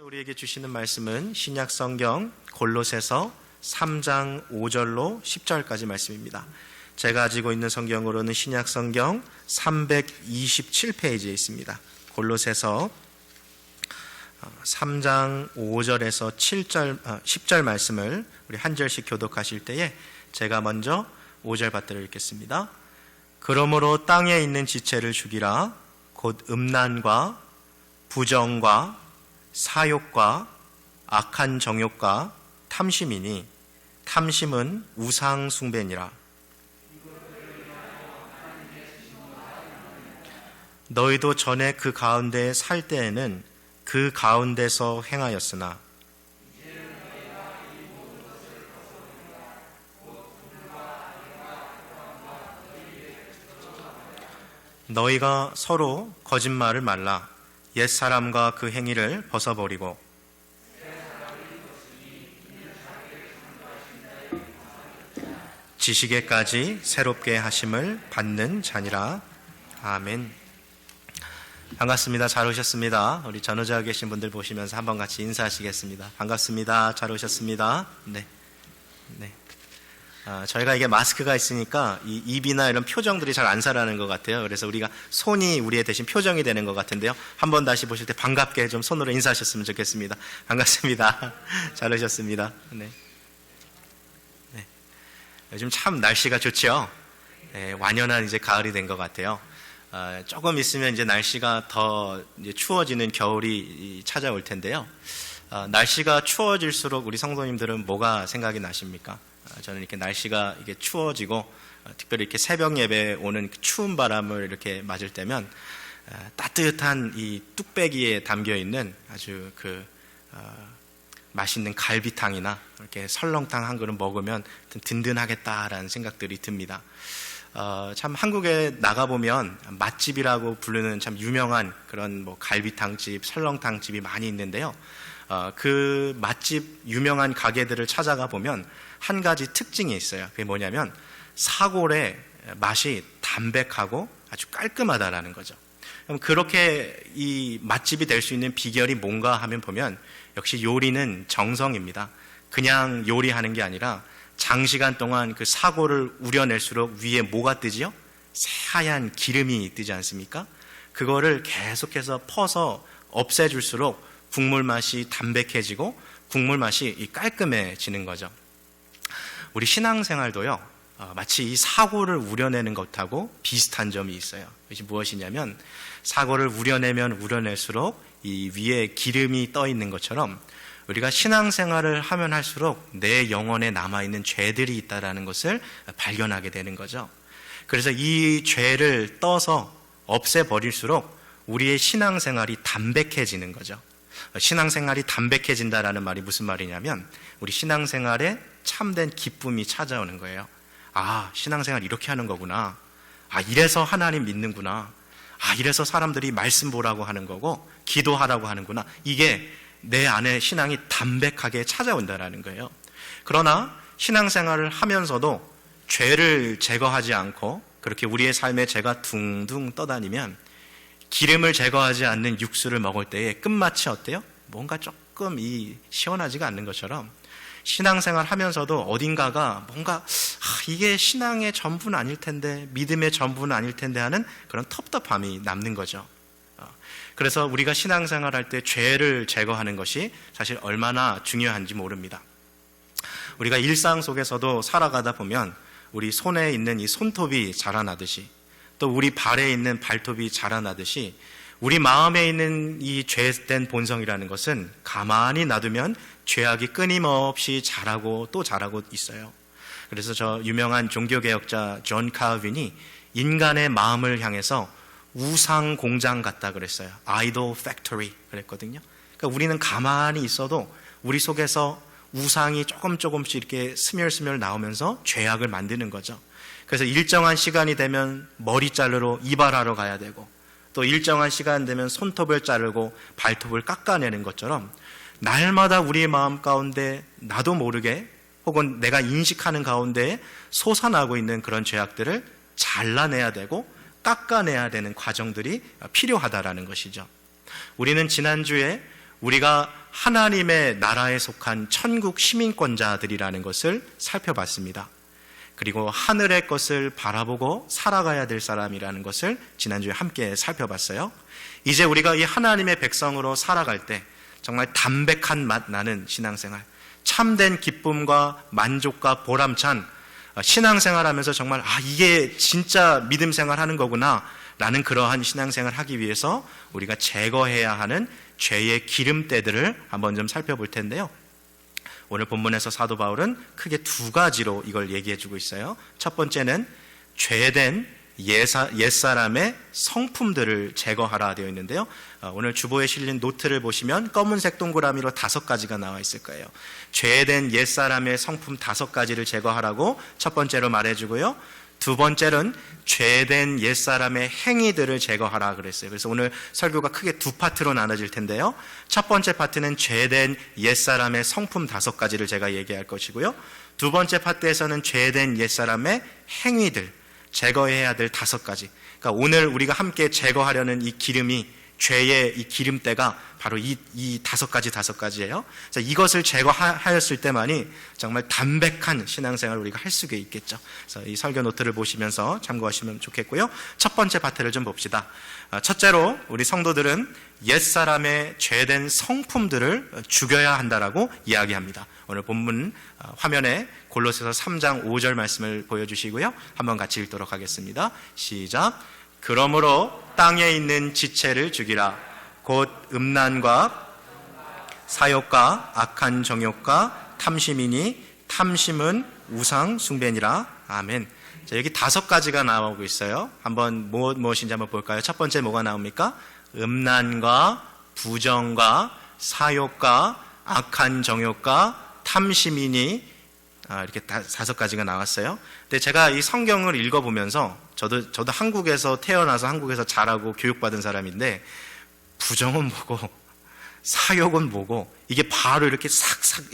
우리에게 주시는 말씀은 신약성경 골로새서 3장 5절로 10절까지 말씀입니다. 제가 가지고 있는 성경으로는 신약성경 327페이지에 있습니다. 골로새서 3장 5절에서 10절 말씀을 우리 한 절씩 교독하실 때에 제가 먼저 5절 받들어 읽겠습니다. 그러므로 땅에 있는 지체를 죽이라. 곧 음란과 부정과 사욕과 악한 정욕과 탐심이니 탐심은 우상 숭배니라. 너희도 전에 그 가운데 살 때에는 그 가운데서 행하였으나 너희가 서로 거짓말을 말라. 옛사람과 그 행위를 벗어버리고 지식에까지 새롭게 하심을 받는 자니라. 아멘. 반갑습니다. 잘 오셨습니다. 우리 전후자에 계신 분들 보시면서 한번 같이 인사하시겠습니다. 반갑습니다. 잘 오셨습니다. 네. 저희가 이게 마스크가 있으니까 이 입이나 이런 표정들이 잘 안 살아나는 것 같아요. 그래서 우리가 손이 우리의 대신 표정이 되는 것 같은데요. 한번 다시 보실 때 반갑게 좀 손으로 인사하셨으면 좋겠습니다. 반갑습니다. 잘 오셨습니다. 네. 요즘 참 날씨가 좋죠. 네, 완연한 이제 가을이 된 것 같아요. 조금 있으면 이제 날씨가 더 이제 추워지는 겨울이 찾아올 텐데요. 날씨가 추워질수록 우리 성도님들은 뭐가 생각이 나십니까? 저는 이렇게 날씨가 이게 추워지고 특별히 이렇게 새벽 예배에 오는 추운 바람을 이렇게 맞을 때면 따뜻한 이 뚝배기에 담겨 있는 아주 맛있는 갈비탕이나 이렇게 설렁탕 한 그릇 먹으면 좀 든든하겠다라는 생각들이 듭니다. 참 한국에 나가보면 맛집이라고 부르는 참 유명한 그런 뭐 갈비탕집, 설렁탕집이 많이 있는데요. 그 맛집 유명한 가게들을 찾아가 보면 한 가지 특징이 있어요. 그게 뭐냐면 사골의 맛이 담백하고 아주 깔끔하다라는 거죠. 그럼 그렇게 이 맛집이 될 수 있는 비결이 뭔가 하면 보면 역시 요리는 정성입니다. 그냥 요리하는 게 아니라 장시간 동안 그 사골을 우려낼수록 위에 뭐가 뜨지요? 새하얀 기름이 뜨지 않습니까? 그거를 계속해서 퍼서 없애줄수록 국물 맛이 담백해지고 국물 맛이 깔끔해지는 거죠. 우리 신앙생활도요, 마치 이 사고를 우려내는 것하고 비슷한 점이 있어요. 그것이 무엇이냐면 사고를 우려내면 우려낼수록 이 위에 기름이 떠 있는 것처럼 우리가 신앙생활을 하면 할수록 내 영혼에 남아있는 죄들이 있다는 것을 발견하게 되는 거죠. 그래서 이 죄를 떠서 없애버릴수록 우리의 신앙생활이 담백해지는 거죠. 신앙생활이 담백해진다라는 말이 무슨 말이냐면 우리 신앙생활에 참된 기쁨이 찾아오는 거예요. 아, 신앙생활 이렇게 하는 거구나. 아, 이래서 하나님 믿는구나. 아, 이래서 사람들이 말씀 보라고 하는 거고 기도하라고 하는구나. 이게 내 안에 신앙이 담백하게 찾아온다라는 거예요. 그러나 신앙생활을 하면서도 죄를 제거하지 않고 그렇게 우리의 삶에 죄가 둥둥 떠다니면 기름을 제거하지 않는 육수를 먹을 때의 끝맛이 어때요? 뭔가 조금 시원하지가 않는 것처럼 신앙생활 하면서도 어딘가가 뭔가 이게 신앙의 전부는 아닐 텐데, 믿음의 전부는 아닐 텐데 하는 그런 텁텁함이 남는 거죠. 그래서 우리가 신앙생활 할 때 죄를 제거하는 것이 사실 얼마나 중요한지 모릅니다. 우리가 일상 속에서도 살아가다 보면 우리 손에 있는 이 손톱이 자라나듯이 또 우리 발에 있는 발톱이 자라나듯이 우리 마음에 있는 이 죄된 본성이라는 것은 가만히 놔두면 죄악이 끊임없이 자라고 또 자라고 있어요. 그래서 저 유명한 종교개혁자 존 칼빈이 인간의 마음을 향해서 우상 공장 같다 그랬어요. Idol Factory 그랬거든요. 그러니까 우리는 가만히 있어도 우리 속에서 우상이 조금씩 이렇게 스멸스멸 나오면서 죄악을 만드는 거죠. 그래서 일정한 시간이 되면 머리 자르러 이발하러 가야 되고 또 일정한 시간 되면 손톱을 자르고 발톱을 깎아내는 것처럼 날마다 우리의 마음 가운데 나도 모르게 혹은 내가 인식하는 가운데 솟아나고 있는 그런 죄악들을 잘라내야 되고 깎아내야 되는 과정들이 필요하다라는 것이죠. 우리는 지난주에 우리가 하나님의 나라에 속한 천국 시민권자들이라는 것을 살펴봤습니다. 그리고 하늘의 것을 바라보고 살아가야 될 사람이라는 것을 지난주에 함께 살펴봤어요. 이제 우리가 이 하나님의 백성으로 살아갈 때 정말 담백한 맛 나는 신앙생활, 참된 기쁨과 만족과 보람찬 신앙생활 하면서 정말 이게 진짜 믿음생활 하는 거구나 라는 그러한 신앙생활 하기 위해서 우리가 제거해야 하는 죄의 기름때들을 한번 좀 살펴볼 텐데요. 오늘 본문에서 사도 바울은 크게 두 가지로 이걸 얘기해 주고 있어요. 첫 번째는 죄된 옛사람의 성품들을 제거하라 되어 있는데요. 오늘 주보에 실린 노트를 보시면 검은색 동그라미로 5가지가 나와 있을 거예요. 죄된 옛사람의 성품 5가지를 제거하라고 첫 번째로 말해주고요. 두 번째는 죄된 옛사람의 행위들을 제거하라 그랬어요. 그래서 오늘 설교가 크게 두 파트로 나눠질 텐데요. 첫 번째 파트는 죄된 옛사람의 성품 5가지를 제가 얘기할 것이고요. 두 번째 파트에서는 죄된 옛사람의 행위들, 제거해야 될 5가지. 그러니까 오늘 우리가 함께 제거하려는 이 기름이, 죄의 이 기름때가 바로 이 5가지예요. 이것을 제거하였을 때만이 정말 담백한 신앙생활을 우리가 할 수가 있겠죠. 그래서 이 설교 노트를 보시면서 참고하시면 좋겠고요. 첫 번째 파트를 좀 봅시다. 첫째로 우리 성도들은 옛사람의 죄된 성품들을 죽여야 한다라고 이야기합니다. 오늘 본문 화면에 골로새서 3장 5절 말씀을 보여주시고요. 한번 같이 읽도록 하겠습니다. 시작. 그러므로 땅에 있는 지체를 죽이라. 곧 음란과 사욕과 악한 정욕과 탐심이니 탐심은 우상 숭배니라. 아멘. 자, 여기 5가지가 나오고 있어요. 한번 무엇인지 한번 볼까요? 첫 번째 뭐가 나옵니까? 음란과 부정과 사욕과 악한 정욕과 탐심이니 이렇게 5가지가 나왔어요. 근데 제가 이 성경을 읽어보면서 저도 한국에서 태어나서 한국에서 자라고 교육받은 사람인데 부정은 뭐고 사욕은 뭐고 이게 바로 이렇게 싹싹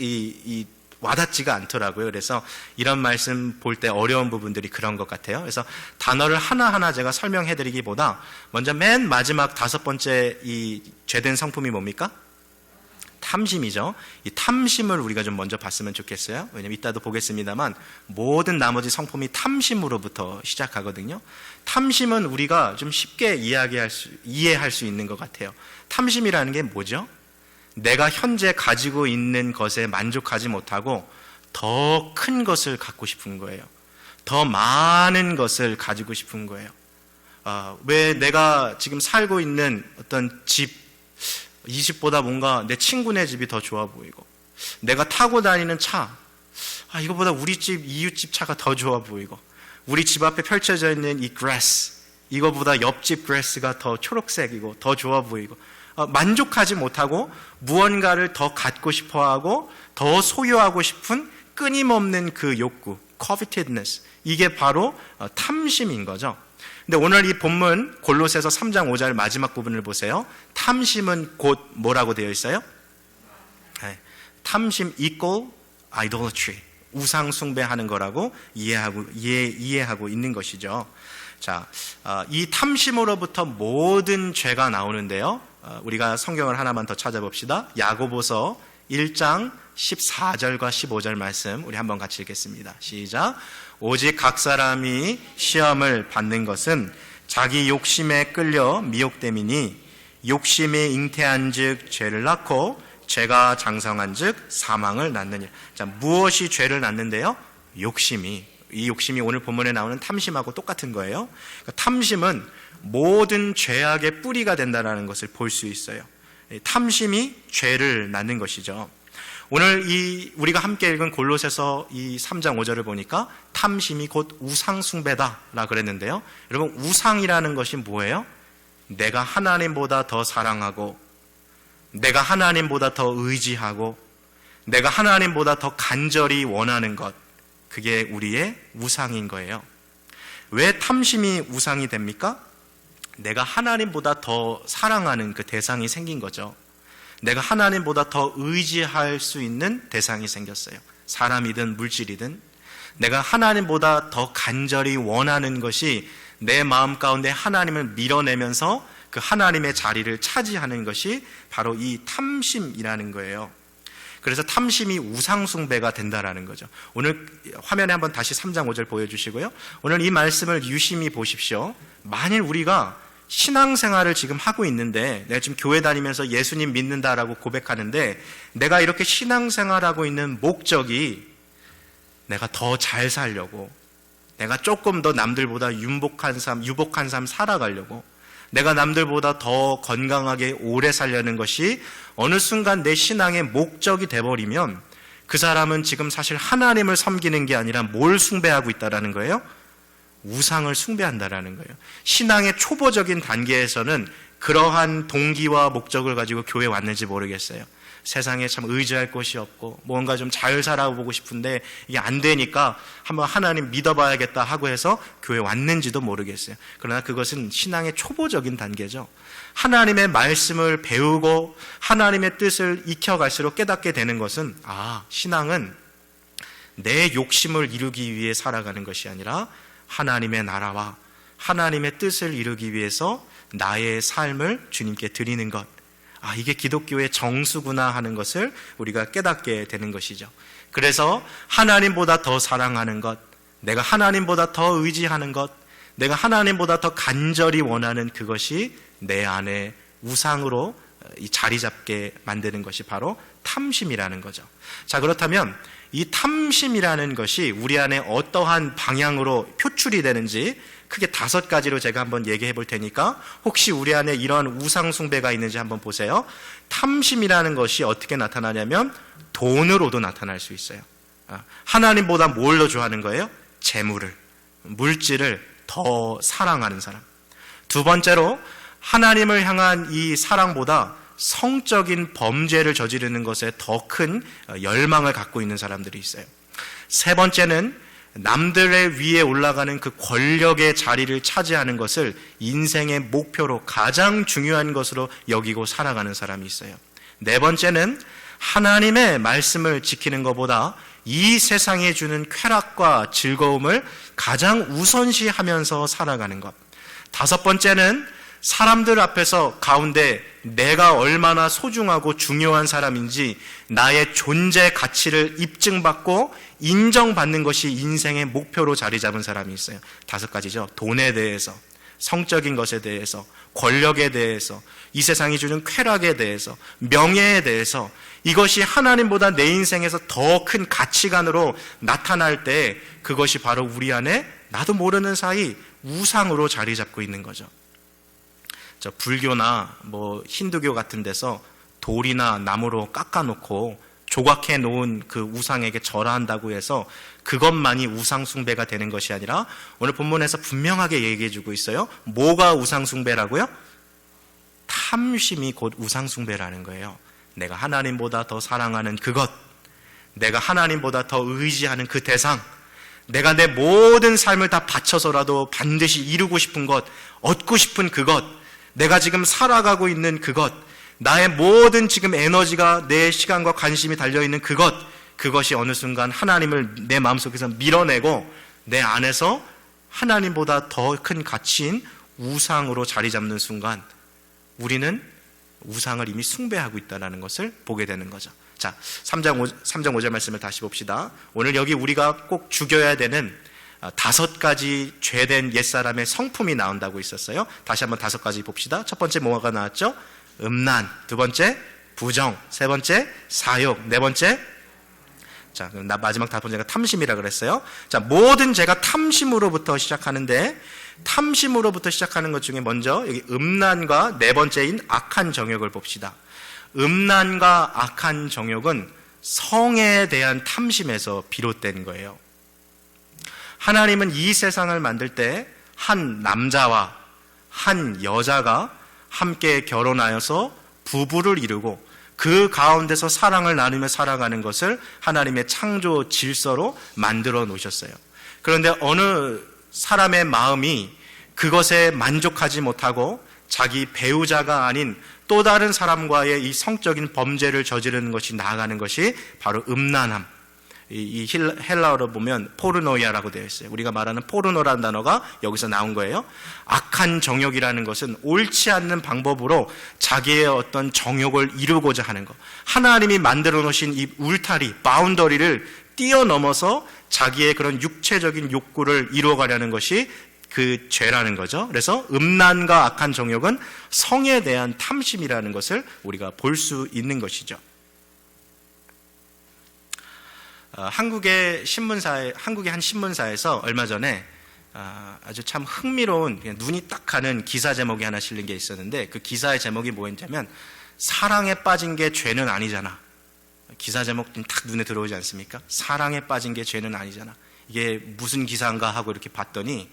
와닿지가 않더라고요. 그래서 이런 말씀 볼 때 어려운 부분들이 그런 것 같아요. 그래서 단어를 하나하나 제가 설명해드리기보다 먼저 맨 마지막 5번째 이 죄된 성품이 뭡니까? 탐심이죠. 이 탐심을 우리가 좀 먼저 봤으면 좋겠어요. 왜냐면 이따도 보겠습니다만 모든 나머지 성품이 탐심으로부터 시작하거든요. 탐심은 우리가 좀 쉽게 이해할 수 있는 것 같아요. 탐심이라는 게 뭐죠? 내가 현재 가지고 있는 것에 만족하지 못하고 더 큰 것을 갖고 싶은 거예요. 더 많은 것을 가지고 싶은 거예요. 왜 내가 지금 살고 있는 어떤 이 집보다 뭔가 내 친구네 집이 더 좋아 보이고, 내가 타고 다니는 차, 이거보다 우리 집, 이웃집 차가 더 좋아 보이고, 우리 집 앞에 펼쳐져 있는 이 grass, 이거보다 옆집 grass가 더 초록색이고 더 좋아 보이고, 만족하지 못하고 무언가를 더 갖고 싶어하고 더 소유하고 싶은 끊임없는 그 욕구, covetedness, 이게 바로 탐심인 거죠. 근데 오늘 이 본문 골로새서 3장 5절 마지막 부분을 보세요. 탐심은 곧 뭐라고 되어 있어요? 탐심 equal idolatry, 우상 숭배하는 거라고 이해하고 있는 것이죠. 자, 이 탐심으로부터 모든 죄가 나오는데요. 우리가 성경을 하나만 더 찾아봅시다. 야고보서 1장 14절과 15절 말씀 우리 한번 같이 읽겠습니다. 시작. 오직 각 사람이 시험을 받는 것은 자기 욕심에 끌려 미혹됨이니 욕심이 잉태한 즉 죄를 낳고 죄가 장성한 즉 사망을 낳느니라. 자, 무엇이 죄를 낳는데요? 이 욕심이 오늘 본문에 나오는 탐심하고 똑같은 거예요. 그러니까 탐심은 모든 죄악의 뿌리가 된다는 것을 볼 수 있어요. 탐심이 죄를 낳는 것이죠. 오늘 우리가 함께 읽은 골로새서 이 3장 5절을 보니까 탐심이 곧 우상 숭배다라 그랬는데요. 여러분, 우상이라는 것이 뭐예요? 내가 하나님보다 더 사랑하고, 내가 하나님보다 더 의지하고, 내가 하나님보다 더 간절히 원하는 것, 그게 우리의 우상인 거예요. 왜 탐심이 우상이 됩니까? 내가 하나님보다 더 사랑하는 그 대상이 생긴 거죠. 내가 하나님보다 더 의지할 수 있는 대상이 생겼어요. 사람이든 물질이든 내가 하나님보다 더 간절히 원하는 것이 내 마음 가운데 하나님을 밀어내면서 그 하나님의 자리를 차지하는 것이 바로 이 탐심이라는 거예요. 그래서 탐심이 우상숭배가 된다라는 거죠. 오늘 화면에 한번 다시 3장 5절 보여주시고요. 오늘 이 말씀을 유심히 보십시오. 만일 우리가 신앙생활을 지금 하고 있는데, 내가 지금 교회 다니면서 예수님 믿는다라고 고백하는데, 내가 이렇게 신앙생활하고 있는 목적이 내가 더 잘 살려고, 내가 조금 더 남들보다 유복한 삶 살아가려고, 내가 남들보다 더 건강하게 오래 살려는 것이 어느 순간 내 신앙의 목적이 돼버리면, 그 사람은 지금 사실 하나님을 섬기는 게 아니라 뭘 숭배하고 있다라는 거예요? 우상을 숭배한다라는 거예요. 신앙의 초보적인 단계에서는 그러한 동기와 목적을 가지고 교회에 왔는지 모르겠어요. 세상에 참 의지할 곳이 없고 뭔가 좀 잘 살아보고 싶은데 이게 안 되니까 한번 하나님 믿어봐야겠다 하고 해서 교회에 왔는지도 모르겠어요. 그러나 그것은 신앙의 초보적인 단계죠. 하나님의 말씀을 배우고 하나님의 뜻을 익혀갈수록 깨닫게 되는 것은, 신앙은 내 욕심을 이루기 위해 살아가는 것이 아니라 하나님의 나라와 하나님의 뜻을 이루기 위해서 나의 삶을 주님께 드리는 것, 이게 기독교의 정수구나 하는 것을 우리가 깨닫게 되는 것이죠. 그래서 하나님보다 더 사랑하는 것, 내가 하나님보다 더 의지하는 것, 내가 하나님보다 더 간절히 원하는 그것이 내 안에 우상으로 자리 잡게 만드는 것이 바로 탐심이라는 거죠. 자, 그렇다면 이 탐심이라는 것이 우리 안에 어떠한 방향으로 표출이 되는지 크게 5가지로 제가 한번 얘기해 볼 테니까 혹시 우리 안에 이런 우상 숭배가 있는지 한번 보세요. 탐심이라는 것이 어떻게 나타나냐면 돈으로도 나타날 수 있어요. 하나님보다 뭘 더 좋아하는 거예요? 재물을, 물질을 더 사랑하는 사람. 두 번째로 하나님을 향한 이 사랑보다 성적인 범죄를 저지르는 것에 더 큰 열망을 갖고 있는 사람들이 있어요. 세 번째는 남들의 위에 올라가는 그 권력의 자리를 차지하는 것을 인생의 목표로 가장 중요한 것으로 여기고 살아가는 사람이 있어요. 네 번째는 하나님의 말씀을 지키는 것보다 이 세상에 주는 쾌락과 즐거움을 가장 우선시하면서 살아가는 것. 다섯 번째는 사람들 앞에서 가운데 내가 얼마나 소중하고 중요한 사람인지 나의 존재 가치를 입증받고 인정받는 것이 인생의 목표로 자리 잡은 사람이 있어요. 5가지죠. 돈에 대해서, 성적인 것에 대해서, 권력에 대해서, 이 세상이 주는 쾌락에 대해서, 명예에 대해서, 이것이 하나님보다 내 인생에서 더 큰 가치관으로 나타날 때 그것이 바로 우리 안에 나도 모르는 사이 우상으로 자리 잡고 있는 거죠. 불교나 힌두교 같은 데서 돌이나 나무로 깎아놓고 조각해 놓은 그 우상에게 절하한다고 해서 그것만이 우상 숭배가 되는 것이 아니라 오늘 본문에서 분명하게 얘기해 주고 있어요. 뭐가 우상 숭배라고요? 탐심이 곧 우상 숭배라는 거예요. 내가 하나님보다 더 사랑하는 그것, 내가 하나님보다 더 의지하는 그 대상, 내가 내 모든 삶을 다 바쳐서라도 반드시 이루고 싶은 것, 얻고 싶은 그것, 내가 지금 살아가고 있는 그것, 나의 모든 지금 에너지가 내 시간과 관심이 달려있는 그것이 어느 순간 하나님을 내 마음속에서 밀어내고 내 안에서 하나님보다 더 큰 가치인 우상으로 자리 잡는 순간 우리는 우상을 이미 숭배하고 있다는 것을 보게 되는 거죠. 자, 3장 5절 말씀을 다시 봅시다. 오늘 여기 우리가 꼭 죽여야 되는 5가지 죄된 옛사람의 성품이 나온다고 있었어요. 다시 한번 5가지 봅시다. 첫 번째 뭐가 나왔죠? 음란. 두 번째 부정. 세 번째 사욕. 네 번째 마지막 5번째가 탐심이라 그랬어요. 자, 모든 죄가 탐심으로부터 시작하는데 탐심으로부터 시작하는 것 중에 먼저 여기 음란과 네 번째인 악한 정욕을 봅시다. 음란과 악한 정욕은 성에 대한 탐심에서 비롯된 거예요. 하나님은 이 세상을 만들 때 한 남자와 한 여자가 함께 결혼하여서 부부를 이루고 그 가운데서 사랑을 나누며 살아가는 것을 하나님의 창조 질서로 만들어 놓으셨어요. 그런데 어느 사람의 마음이 그것에 만족하지 못하고 자기 배우자가 아닌 또 다른 사람과의 이 성적인 범죄를 저지르는 것이 나아가는 것이 바로 음란함. 이 헬라어로 보면 포르노이아라고 되어 있어요. 우리가 말하는 포르노라는 단어가 여기서 나온 거예요. 악한 정욕이라는 것은 옳지 않는 방법으로 자기의 어떤 정욕을 이루고자 하는 것. 하나님이 만들어 놓으신 이 울타리, 바운더리를 뛰어넘어서 자기의 그런 육체적인 욕구를 이루어가려는 것이 그 죄라는 거죠. 그래서 음란과 악한 정욕은 성에 대한 탐심이라는 것을 우리가 볼 수 있는 것이죠. 한국의 한 신문사에서 얼마 전에 아주 참 흥미로운, 그냥 눈이 딱 가는 기사 제목이 하나 실린 게 있었는데, 그 기사의 제목이 뭐였냐면 사랑에 빠진 게 죄는 아니잖아. 기사 제목 딱 눈에 들어오지 않습니까? 사랑에 빠진 게 죄는 아니잖아. 이게 무슨 기사인가 하고 이렇게 봤더니,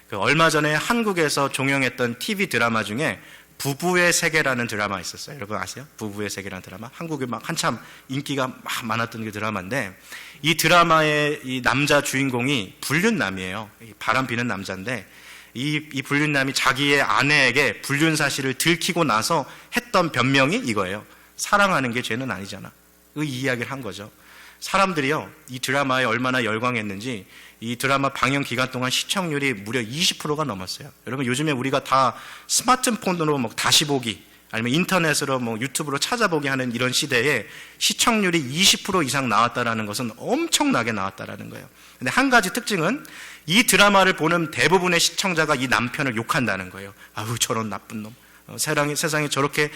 그 얼마 전에 한국에서 종영했던 TV 드라마 중에 부부의 세계라는 드라마 있었어요. 여러분 아세요? 부부의 세계라는 드라마. 한국에 막 한참 인기가 막 많았던 그 드라마인데, 이 드라마의 이 남자 주인공이 불륜남이에요. 바람 피는 남자인데, 이 불륜남이 자기의 아내에게 불륜 사실을 들키고 나서 했던 변명이 이거예요. 사랑하는 게 죄는 아니잖아. 이 이야기를 한 거죠. 사람들이요, 이 드라마에 얼마나 열광했는지 이 드라마 방영 기간 동안 시청률이 무려 20%가 넘었어요. 여러분, 요즘에 우리가 다 스마트폰으로 뭐 다시 보기, 아니면 인터넷으로 뭐 유튜브로 찾아보기 하는 이런 시대에 시청률이 20% 이상 나왔다라는 것은 엄청나게 나왔다라는 거예요. 근데 한 가지 특징은 이 드라마를 보는 대부분의 시청자가 이 남편을 욕한다는 거예요. 아우, 저런 나쁜 놈. 세상에 저렇게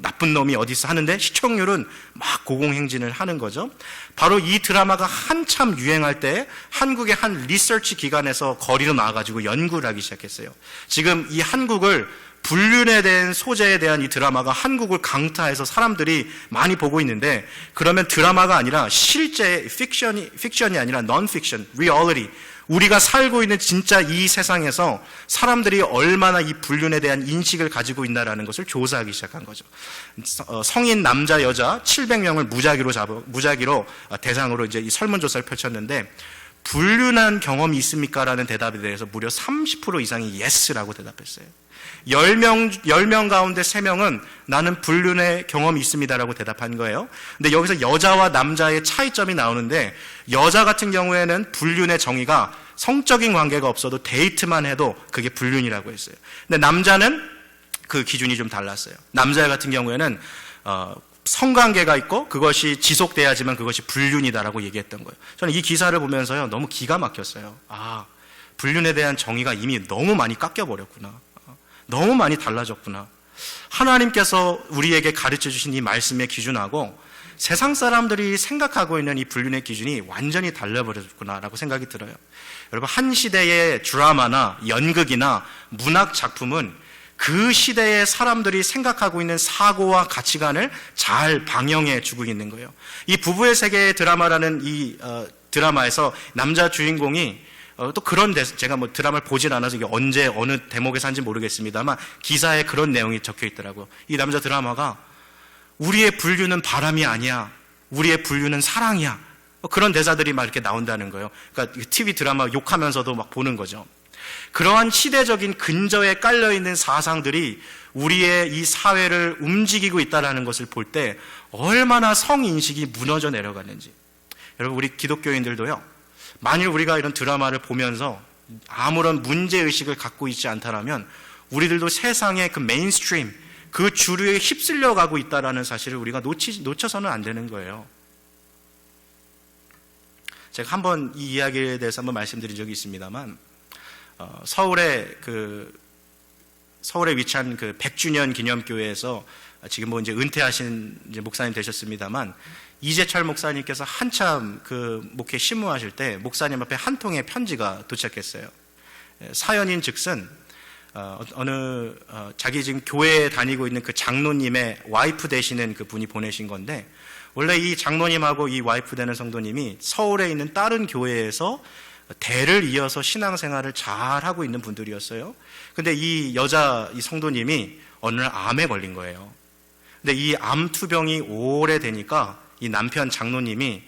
나쁜 놈이 어디 있어 하는데 시청률은 막 고공행진을 하는 거죠. 바로 이 드라마가 한참 유행할 때 한국의 한 리서치 기관에서 거리로 나와가지고 연구를 하기 시작했어요. 지금 이 한국을 불륜에 대한 소재에 대한 이 드라마가 한국을 강타해서 사람들이 많이 보고 있는데, 그러면 드라마가 아니라 실제 픽션이 아니라 non-fiction, reality, 우리가 살고 있는 진짜 이 세상에서 사람들이 얼마나 이 불륜에 대한 인식을 가지고 있나라는 것을 조사하기 시작한 거죠. 성인 남자 여자 700명을 무작위로 대상으로 이제 이 설문조사를 펼쳤는데, 불륜한 경험이 있습니까? 라는 대답에 대해서 무려 30% 이상이 yes라고 대답했어요. 10명 가운데 3명은 나는 불륜의 경험이 있습니다라고 대답한 거예요. 근데 여기서 여자와 남자의 차이점이 나오는데, 여자 같은 경우에는 불륜의 정의가 성적인 관계가 없어도 데이트만 해도 그게 불륜이라고 했어요. 근데 남자는 그 기준이 좀 달랐어요. 남자 같은 경우에는 성관계가 있고 그것이 지속돼야지만 그것이 불륜이다라고 얘기했던 거예요. 저는 이 기사를 보면서요, 너무 기가 막혔어요. 아, 불륜에 대한 정의가 이미 너무 많이 깎여버렸구나. 너무 많이 달라졌구나. 하나님께서 우리에게 가르쳐 주신 이 말씀의 기준하고 세상 사람들이 생각하고 있는 이 불륜의 기준이 완전히 달라버렸구나라고 생각이 들어요. 여러분, 한 시대의 드라마나 연극이나 문학 작품은 그 시대의 사람들이 생각하고 있는 사고와 가치관을 잘 방영해 주고 있는 거예요. 이 부부의 세계의 드라마라는 이 드라마에서 남자 주인공이 또 그런 제가 뭐 드라마를 보진 않아서 이게 언제 어느 대목에서 한지 모르겠습니다만 기사에 그런 내용이 적혀 있더라고요. 이 남자 드라마가 우리의 불륜은 바람이 아니야, 우리의 불륜은 사랑이야, 그런 대사들이 막 이렇게 나온다는 거예요. 그러니까 TV 드라마 욕하면서도 막 보는 거죠. 그러한 시대적인 근저에 깔려있는 사상들이 우리의 이 사회를 움직이고 있다는 것을 볼 때 얼마나 성인식이 무너져 내려가는지. 여러분, 우리 기독교인들도요, 만일 우리가 이런 드라마를 보면서 아무런 문제의식을 갖고 있지 않다면 우리들도 세상의 그 메인스트림, 그 주류에 휩쓸려 가고 있다는 사실을 우리가 놓쳐서는 안 되는 거예요. 제가 한번 이 이야기에 대해서 한번 말씀드린 적이 있습니다만, 서울에 위치한 그 100주년 기념교회에서 지금 뭐 이제 은퇴하신 이제 목사님 되셨습니다만, 이재철 목사님께서 한참 그 목회 심무하실 때 목사님 앞에 한 통의 편지가 도착했어요. 사연인 즉슨 자기 지금 교회에 다니고 있는 그 장로님의 와이프 되시는 그 분이 보내신 건데, 원래 이 장로님하고 이 와이프 되는 성도님이 서울에 있는 다른 교회에서 대를 이어서 신앙생활을 잘 하고 있는 분들이었어요. 근데 이 성도님이 어느 날 암에 걸린 거예요. 근데 이 암 투병이 오래되니까 이 남편 장로님이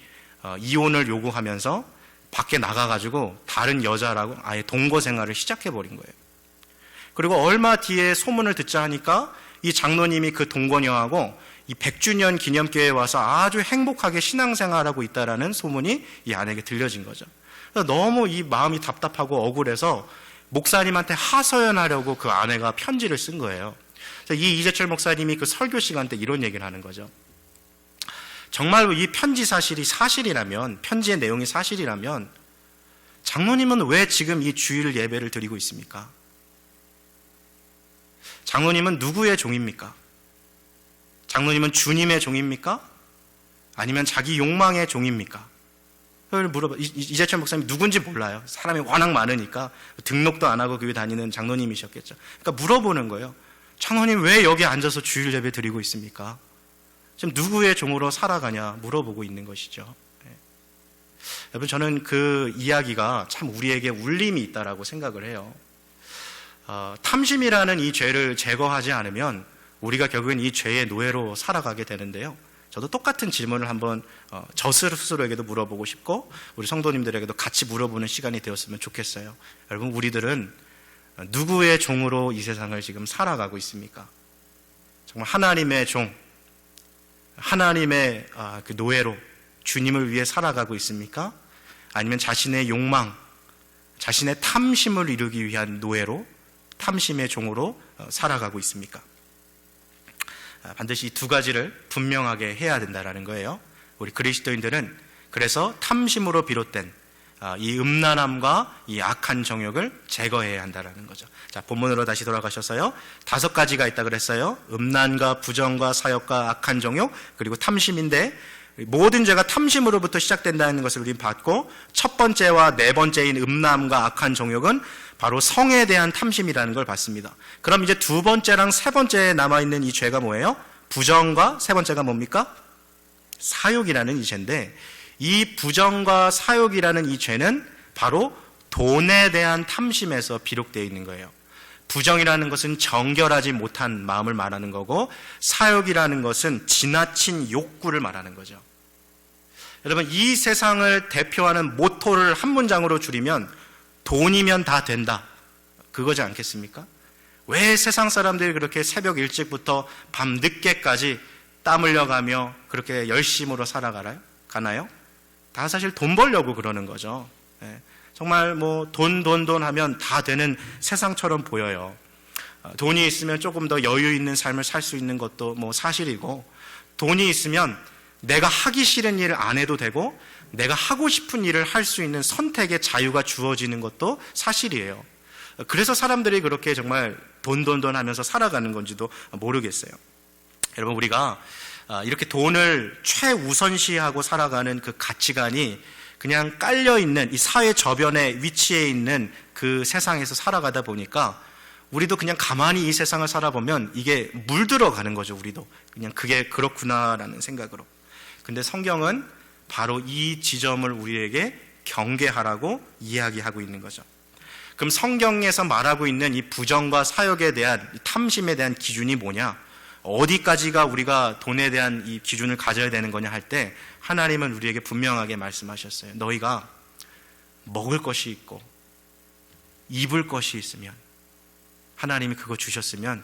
이혼을 요구하면서 밖에 나가가지고 다른 여자라고 아예 동거 생활을 시작해버린 거예요. 그리고 얼마 뒤에 소문을 듣자 하니까 이 장로님이 그 동거녀하고 이 100주년 기념교회에 와서 아주 행복하게 신앙생활하고 있다라는 소문이 이 아내에게 들려진 거죠. 그래서 너무 이 마음이 답답하고 억울해서 목사님한테 하소연하려고 그 아내가 편지를 쓴 거예요. 이 이재철 목사님이 그 설교 시간 때 이런 얘기를 하는 거죠. 정말로 이 편지 사실이 사실이라면, 편지의 내용이 사실이라면 장로님은 왜 지금 이 주일 예배를 드리고 있습니까? 장로님은 누구의 종입니까? 장로님은 주님의 종입니까? 아니면 자기 욕망의 종입니까? 그걸 물어봐. 이재철 목사님이 누군지 몰라요. 사람이 워낙 많으니까 등록도 안 하고 교회 다니는 장로님이셨겠죠. 그러니까 물어보는 거예요. 장로님 왜 여기 앉아서 주일 예배 드리고 있습니까? 지금 누구의 종으로 살아가냐 물어보고 있는 것이죠. 여러분, 저는 그 이야기가 참 우리에게 울림이 있다라고 생각을 해요. 탐심이라는 이 죄를 제거하지 않으면 우리가 결국엔 이 죄의 노예로 살아가게 되는데요. 저도 똑같은 질문을 한번 저 스스로에게도 물어보고 싶고 우리 성도님들에게도 같이 물어보는 시간이 되었으면 좋겠어요. 여러분, 우리들은 누구의 종으로 이 세상을 지금 살아가고 있습니까? 정말 하나님의 종, 하나님의 그 노예로 주님을 위해 살아가고 있습니까? 아니면 자신의 욕망, 자신의 탐심을 이루기 위한 노예로, 탐심의 종으로 살아가고 있습니까? 반드시 이 두 가지를 분명하게 해야 된다는 거예요. 우리 그리스도인들은 그래서 탐심으로 비롯된 이 음란함과 이 악한 정욕을 제거해야 한다는 거죠. 자, 본문으로 다시 돌아가셔서요. 5가지가 있다 그랬어요. 음란과 부정과 사욕과 악한 정욕, 그리고 탐심인데 모든 죄가 탐심으로부터 시작된다는 것을 우리는 봤고, 첫 번째와 네 번째인 음란과 악한 정욕은 바로 성에 대한 탐심이라는 걸 봤습니다. 그럼 이제 두 번째랑 세 번째에 남아있는 이 죄가 뭐예요? 부정과 세 번째가 뭡니까? 사욕이라는 이 죄인데, 이 부정과 사욕이라는 이 죄는 바로 돈에 대한 탐심에서 비롯되어 있는 거예요. 부정이라는 것은 정결하지 못한 마음을 말하는 거고, 사욕이라는 것은 지나친 욕구를 말하는 거죠. 여러분, 이 세상을 대표하는 모토를 한 문장으로 줄이면 돈이면 다 된다, 그거지 않겠습니까? 왜 세상 사람들이 그렇게 새벽 일찍부터 밤 늦게까지 땀 흘려가며 그렇게 열심으로 살아가나요? 다 사실 돈 벌려고 그러는 거죠. 정말 뭐 돈 하면 다 되는 세상처럼 보여요. 돈이 있으면 조금 더 여유 있는 삶을 살 수 있는 것도 뭐 사실이고, 돈이 있으면 내가 하기 싫은 일을 안 해도 되고 내가 하고 싶은 일을 할 수 있는 선택의 자유가 주어지는 것도 사실이에요. 그래서 사람들이 그렇게 정말 돈 하면서 살아가는 건지도 모르겠어요. 여러분, 우리가 이렇게 돈을 최우선시하고 살아가는 그 가치관이 그냥 깔려있는 이 사회 저변에 위치해 있는 그 세상에서 살아가다 보니까 우리도 그냥 가만히 이 세상을 살아보면 이게 물들어가는 거죠. 우리도 그냥 그게 그렇구나라는 생각으로. 근데 성경은 바로 이 지점을 우리에게 경계하라고 이야기하고 있는 거죠. 그럼 성경에서 말하고 있는 이 부정과 사욕에 대한, 이 탐심에 대한 기준이 뭐냐? 어디까지가 우리가 돈에 대한 이 기준을 가져야 되는 거냐 할 때, 하나님은 우리에게 분명하게 말씀하셨어요. 너희가 먹을 것이 있고 입을 것이 있으면, 하나님이 그거 주셨으면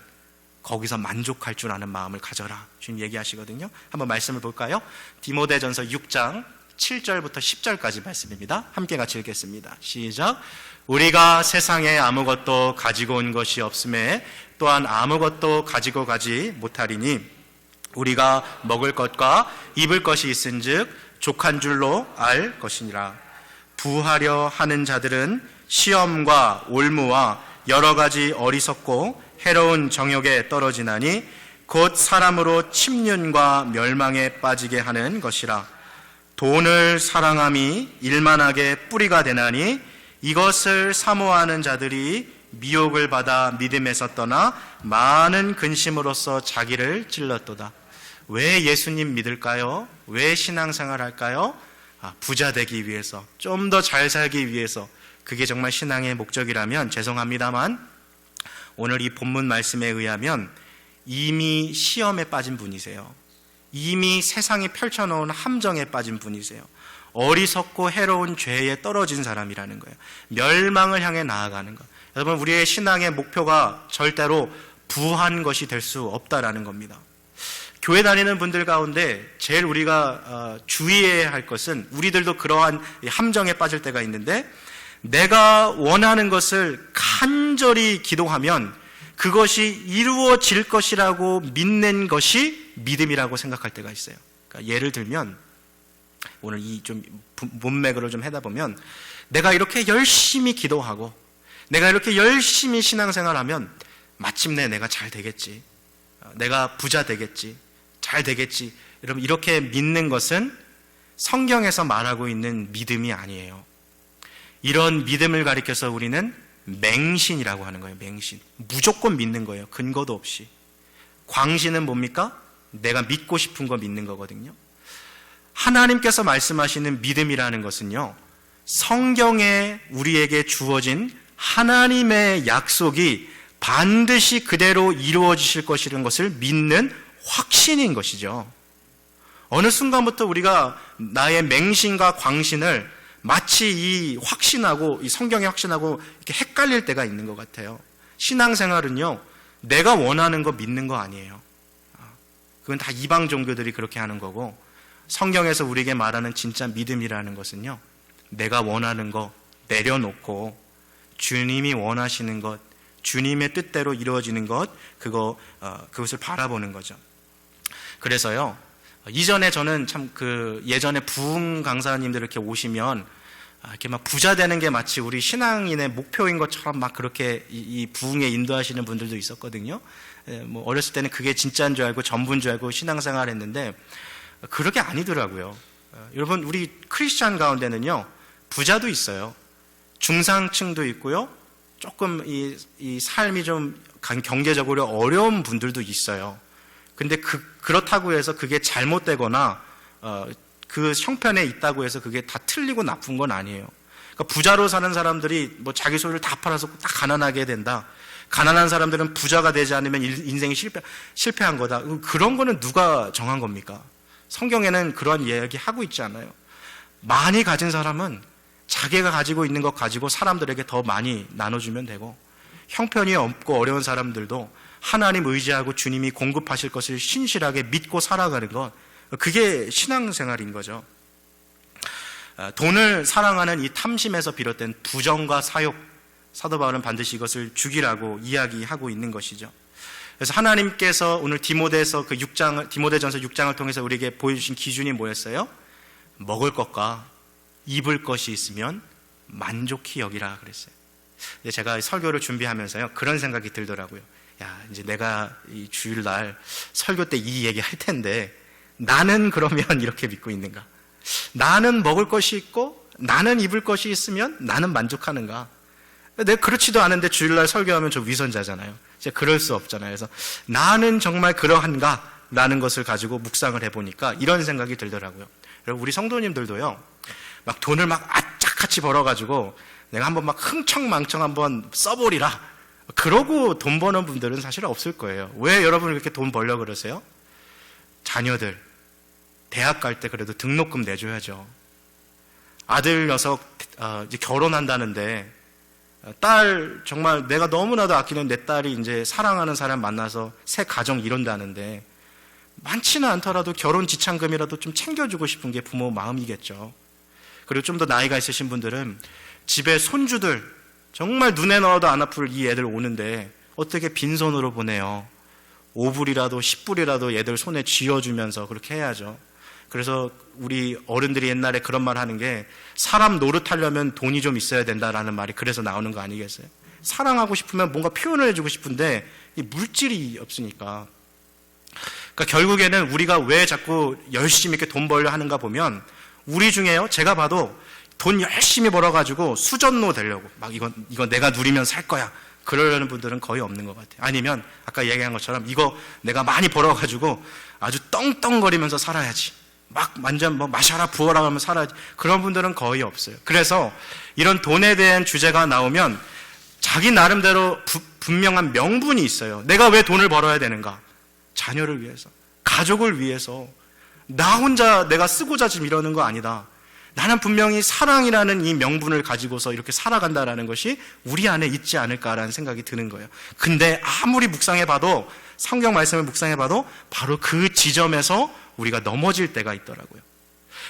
거기서 만족할 줄 아는 마음을 가져라, 주님 얘기하시거든요. 한번 말씀을 볼까요? 디모데전서 6장 7절부터 10절까지 말씀입니다. 함께 같이 읽겠습니다. 시작. 우리가 세상에 아무것도 가지고 온 것이 없음에 또한 아무것도 가지고 가지 못하리니, 우리가 먹을 것과 입을 것이 있은즉 족한 줄로 알 것이니라. 부하려 하는 자들은 시험과 올무와 여러 가지 어리석고 해로운 정욕에 떨어지나니 곧 사람으로 침륜과 멸망에 빠지게 하는 것이라. 돈을 사랑함이 일만하게 뿌리가 되나니 이것을 사모하는 자들이 미혹을 받아 믿음에서 떠나 많은 근심으로써 자기를 찔렀도다. 왜 예수님 믿을까요? 왜 신앙생활 할까요? 부자 되기 위해서, 좀 더 잘 살기 위해서. 그게 정말 신앙의 목적이라면 죄송합니다만 오늘 이 본문 말씀에 의하면 이미 시험에 빠진 분이세요. 이미 세상이 펼쳐놓은 함정에 빠진 분이세요. 어리석고 해로운 죄에 떨어진 사람이라는 거예요. 멸망을 향해 나아가는 것. 여러분, 우리의 신앙의 목표가 절대로 부한 것이 될 수 없다라는 겁니다. 교회 다니는 분들 가운데 제일 우리가 주의해야 할 것은, 우리들도 그러한 함정에 빠질 때가 있는데, 내가 원하는 것을 간절히 기도하면 그것이 이루어질 것이라고 믿는 것이 믿음이라고 생각할 때가 있어요. 그러니까 예를 들면, 오늘 이 좀 문맥으로 좀 하다 보면, 내가 이렇게 열심히 기도하고 내가 이렇게 열심히 신앙생활하면 마침내 내가 잘 되겠지, 내가 부자 되겠지, 잘 되겠지, 여러분, 이렇게 믿는 것은 성경에서 말하고 있는 믿음이 아니에요. 이런 믿음을 가리켜서 우리는 맹신이라고 하는 거예요. 맹신. 무조건 믿는 거예요. 근거도 없이. 광신은 뭡니까? 내가 믿고 싶은 거 믿는 거거든요. 하나님께서 말씀하시는 믿음이라는 것은요, 성경에 우리에게 주어진 하나님의 약속이 반드시 그대로 이루어지실 것이라는 것을 믿는 확신인 것이죠. 어느 순간부터 우리가 나의 맹신과 광신을 마치 이 확신하고, 이 성경의 확신하고 이렇게 헷갈릴 때가 있는 것 같아요. 신앙생활은요, 내가 원하는 거 믿는 거 아니에요. 그건 다 이방 종교들이 그렇게 하는 거고, 성경에서 우리에게 말하는 진짜 믿음이라는 것은요, 내가 원하는 거 내려놓고 주님이 원하시는 것, 주님의 뜻대로 이루어지는 것, 그것을 바라보는 거죠. 그래서요, 이전에 저는 참 예전에 부흥 강사님들 이렇게 오시면 이렇게 막 부자 되는 게 마치 우리 신앙인의 목표인 것처럼 막 그렇게 이 부흥에 인도하시는 분들도 있었거든요. 뭐 어렸을 때는 그게 진짜인 줄 알고 전부인 줄 알고 신앙생활 했는데, 그렇게 아니더라고요. 여러분, 우리 크리스찬 가운데는요, 부자도 있어요. 중상층도 있고요. 조금 이 삶이 좀 경제적으로 어려운 분들도 있어요. 근데 그렇다고 해서 그게 잘못되거나 그 형편에 있다고 해서 그게 다 틀리고 나쁜 건 아니에요. 그러니까 부자로 사는 사람들이 뭐 자기 소유를 다 팔아서 딱 가난하게 된다, 가난한 사람들은 부자가 되지 않으면 인생이 실패한 거다, 그런 거는 누가 정한 겁니까? 성경에는 그런 이야기 하고 있지 않아요. 많이 가진 사람은 자기가 가지고 있는 것 가지고 사람들에게 더 많이 나눠주면 되고, 형편이 없고 어려운 사람들도 하나님 의지하고 주님이 공급하실 것을 신실하게 믿고 살아가는 것, 그게 신앙생활인 거죠. 돈을 사랑하는 이 탐심에서 비롯된 부정과 사욕, 사도 바울은 반드시 이것을 죽이라고 이야기하고 있는 것이죠. 그래서 하나님께서 오늘 디모데전서 6장을 통해서 우리에게 보여주신 기준이 뭐였어요? 먹을 것과 입을 것이 있으면 만족히 여기라 그랬어요. 제가 설교를 준비하면서요, 그런 생각이 들더라고요. 야, 이제 내가 이 주일날 설교 때 이 얘기 할 텐데, 나는 그러면 이렇게 믿고 있는가? 나는 먹을 것이 있고 나는 입을 것이 있으면 나는 만족하는가? 내가 그렇지도 않은데 주일날 설교하면 저 위선자잖아요. 이제 그럴 수 없잖아요. 그래서 나는 정말 그러한가? 라는 것을 가지고 묵상을 해보니까 이런 생각이 들더라고요. 여러분, 우리 성도님들도요, 막 돈을 막 악착같이 벌어가지고 내가 한번 막 흥청망청 한번 써보리라, 그러고 돈 버는 분들은 사실 없을 거예요. 왜 여러분 이렇게 돈 벌려고 그러세요? 자녀들 대학 갈 때 그래도 등록금 내줘야죠. 아들 녀석 이제 결혼한다는데, 딸 정말 내가 너무나도 아끼는 내 딸이 이제 사랑하는 사람 만나서 새 가정 이룬다는데, 많지는 않더라도 결혼 지참금이라도 좀 챙겨주고 싶은 게 부모 마음이겠죠. 그리고 좀 더 나이가 있으신 분들은 집에 손주들 정말 눈에 넣어도 안 아플 이 애들 오는데 어떻게 빈손으로 보내요? 5불이라도 10불이라도 얘들 손에 쥐어주면서 그렇게 해야죠. 그래서 우리 어른들이 옛날에 그런 말 하는 게, 사람 노릇하려면 돈이 좀 있어야 된다라는 말이 그래서 나오는 거 아니겠어요? 사랑하고 싶으면 뭔가 표현을 해주고 싶은데 이 물질이 없으니까. 그러니까 결국에는 우리가 왜 자꾸 열심히 이렇게 돈 벌려 하는가 보면, 우리 중에요, 제가 봐도 돈 열심히 벌어가지고 수전노 되려고 막 이거 내가 누리면 살 거야, 그러려는 분들은 거의 없는 것 같아요. 아니면 아까 얘기한 것처럼 이거 내가 많이 벌어가지고 아주 떵떵거리면서 살아야지, 막 완전 뭐 마셔라 부어라 하면 살아야지, 그런 분들은 거의 없어요. 그래서 이런 돈에 대한 주제가 나오면 자기 나름대로 분명한 명분이 있어요. 내가 왜 돈을 벌어야 되는가? 자녀를 위해서, 가족을 위해서, 나 혼자 내가 쓰고자 지금 이러는 거 아니다. 나는 분명히 사랑이라는 이 명분을 가지고서 이렇게 살아간다라는 것이 우리 안에 있지 않을까라는 생각이 드는 거예요. 근데 아무리 묵상해봐도, 성경 말씀을 묵상해봐도 바로 그 지점에서 우리가 넘어질 때가 있더라고요.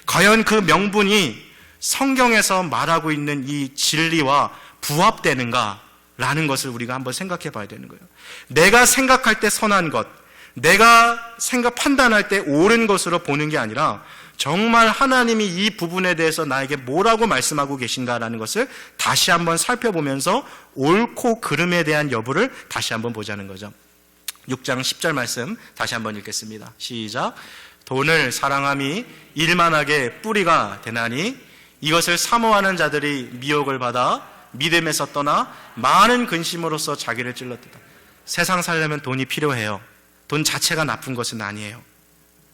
과연 그 명분이 성경에서 말하고 있는 이 진리와 부합되는가? 라는 것을 우리가 한번 생각해 봐야 되는 거예요. 내가 생각할 때 선한 것, 내가 판단할 때 옳은 것으로 보는 게 아니라 정말 하나님이 이 부분에 대해서 나에게 뭐라고 말씀하고 계신가라는 것을 다시 한번 살펴보면서 옳고 그름에 대한 여부를 다시 한번 보자는 거죠. 6장 10절 말씀 다시 한번 읽겠습니다. 시작. 돈을 사랑함이 일만하게 뿌리가 되나니 이것을 사모하는 자들이 미혹을 받아 믿음에서 떠나 많은 근심으로써 자기를 찔렀다. 세상 살려면 돈이 필요해요. 돈 자체가 나쁜 것은 아니에요.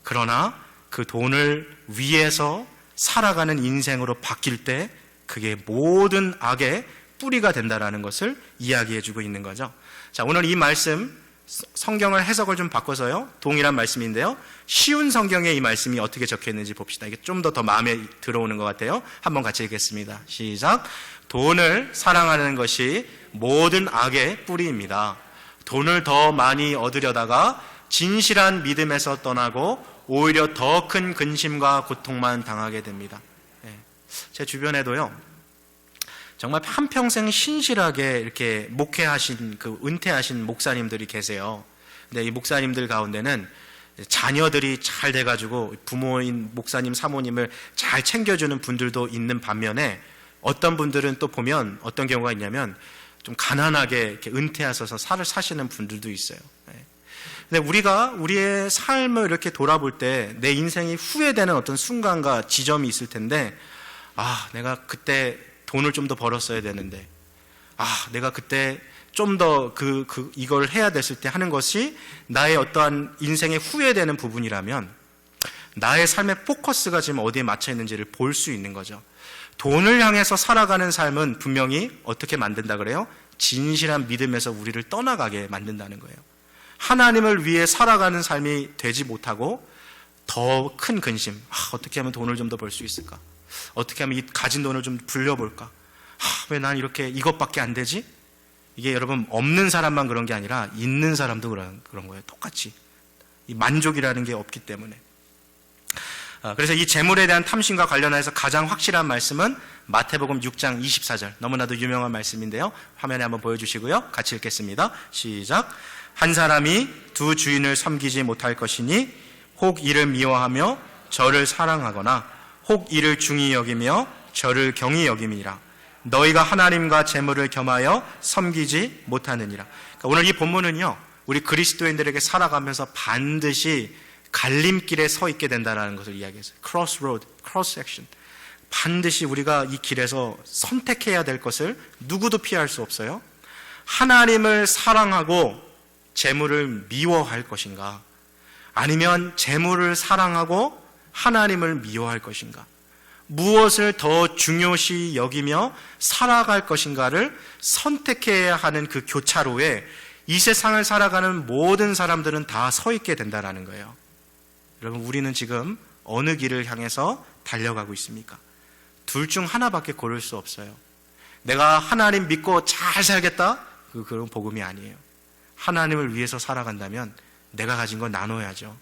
그러나 그 돈을 위해서 살아가는 인생으로 바뀔 때 그게 모든 악의 뿌리가 된다라는 것을 이야기해주고 있는 거죠. 자, 오늘 이 말씀 성경을 해석을 좀 바꿔서요, 동일한 말씀인데요, 쉬운 성경에 이 말씀이 어떻게 적혀 있는지 봅시다. 이게 좀 더 마음에 들어오는 것 같아요. 한번 같이 읽겠습니다. 시작. 돈을 사랑하는 것이 모든 악의 뿌리입니다. 돈을 더 많이 얻으려다가 진실한 믿음에서 떠나고 오히려 더 큰 근심과 고통만 당하게 됩니다. 제 주변에도요, 정말 한평생 신실하게 이렇게 목회하신, 은퇴하신 목사님들이 계세요. 근데 이 목사님들 가운데는 자녀들이 잘 돼가지고 부모인 목사님, 사모님을 잘 챙겨주는 분들도 있는 반면에 어떤 분들은 또 보면 어떤 경우가 있냐면 좀 가난하게 이렇게 은퇴하셔서 살을 사시는 분들도 있어요. 근데 우리가 우리의 삶을 이렇게 돌아볼 때 내 인생이 후회되는 어떤 순간과 지점이 있을 텐데, 내가 그때 돈을 좀 더 벌었어야 되는데, 내가 그때 좀 더 이걸 해야 됐을 때 하는 것이 나의 어떠한 인생의 후회되는 부분이라면 나의 삶의 포커스가 지금 어디에 맞춰 있는지를 볼 수 있는 거죠. 돈을 향해서 살아가는 삶은 분명히 어떻게 만든다 그래요? 진실한 믿음에서 우리를 떠나가게 만든다는 거예요. 하나님을 위해 살아가는 삶이 되지 못하고 더 큰 근심, 어떻게 하면 돈을 좀 더 벌 수 있을까? 어떻게 하면 이 가진 돈을 좀 불려볼까? 왜 난 이렇게 이것밖에 안 되지? 이게 여러분 없는 사람만 그런 게 아니라 있는 사람도 그런 거예요. 똑같이. 이 만족이라는 게 없기 때문에. 그래서 이 재물에 대한 탐심과 관련해서 가장 확실한 말씀은 마태복음 6장 24절, 너무나도 유명한 말씀인데요. 화면에 한번 보여주시고요. 같이 읽겠습니다. 시작. 한 사람이 두 주인을 섬기지 못할 것이니 혹 이를 미워하며 저를 사랑하거나 혹 이를 중히 여기며 저를 경히 여김이라. 너희가 하나님과 재물을 겸하여 섬기지 못하느니라. 그러니까 오늘 이 본문은요, 우리 그리스도인들에게 살아가면서 반드시 갈림길에 서 있게 된다는 것을 이야기했어요. crossroad, cross section. 반드시 우리가 이 길에서 선택해야 될 것을 누구도 피할 수 없어요. 하나님을 사랑하고 재물을 미워할 것인가, 아니면 재물을 사랑하고 하나님을 미워할 것인가, 무엇을 더 중요시 여기며 살아갈 것인가를 선택해야 하는 그 교차로에 이 세상을 살아가는 모든 사람들은 다 서 있게 된다는 거예요. 여러분, 우리는 지금 어느 길을 향해서 달려가고 있습니까? 둘 중 하나밖에 고를 수 없어요. 내가 하나님 믿고 잘 살겠다? 그런 복음이 아니에요. 하나님을 위해서 살아간다면 내가 가진 건 나눠야죠.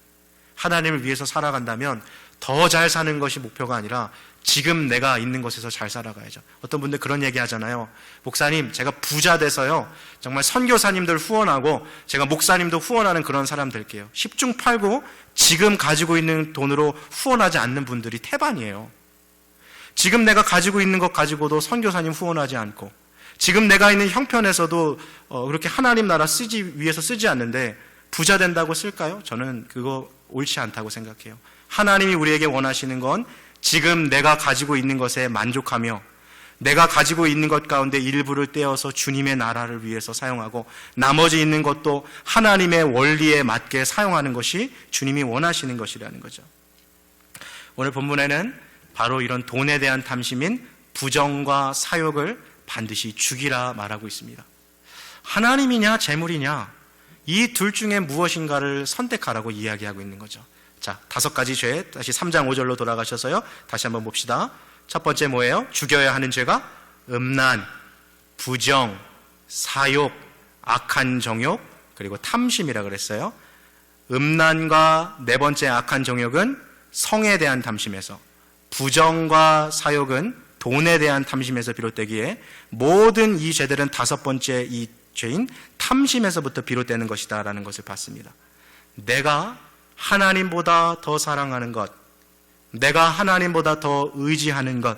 하나님을 위해서 살아간다면 더 잘 사는 것이 목표가 아니라 지금 내가 있는 곳에서 잘 살아가야죠. 어떤 분들 그런 얘기 하잖아요. 목사님, 제가 부자 돼서요, 정말 선교사님들 후원하고 제가 목사님도 후원하는 그런 사람 될게요. 10중 8구 지금 가지고 있는 돈으로 후원하지 않는 분들이 태반이에요. 지금 내가 가지고 있는 것 가지고도 선교사님 후원하지 않고, 지금 내가 있는 형편에서도 그렇게 하나님 나라 위해서 쓰지 않는데 부자 된다고 쓸까요? 저는 그거 옳지 않다고 생각해요. 하나님이 우리에게 원하시는 건 지금 내가 가지고 있는 것에 만족하며 내가 가지고 있는 것 가운데 일부를 떼어서 주님의 나라를 위해서 사용하고 나머지 있는 것도 하나님의 원리에 맞게 사용하는 것이 주님이 원하시는 것이라는 거죠. 오늘 본문에는 바로 이런 돈에 대한 탐심인 부정과 사욕을 반드시 죽이라 말하고 있습니다. 하나님이냐 재물이냐, 이 둘 중에 무엇인가를 선택하라고 이야기하고 있는 거죠. 자, 5가지 죄, 다시 3장 5절로 돌아가셔서요, 다시 한번 봅시다. 첫 번째 뭐예요? 죽여야 하는 죄가 음란, 부정, 사욕, 악한 정욕, 그리고 탐심이라 그랬어요. 음란과 네 번째 악한 정욕은 성에 대한 탐심에서, 부정과 사욕은 돈에 대한 탐심에서 비롯되기에 모든 이 죄들은 다섯 번째 이 죄인 탐심에서부터 비롯되는 것이다 라는 것을 봤습니다. 내가 하나님보다 더 사랑하는 것, 내가 하나님보다 더 의지하는 것,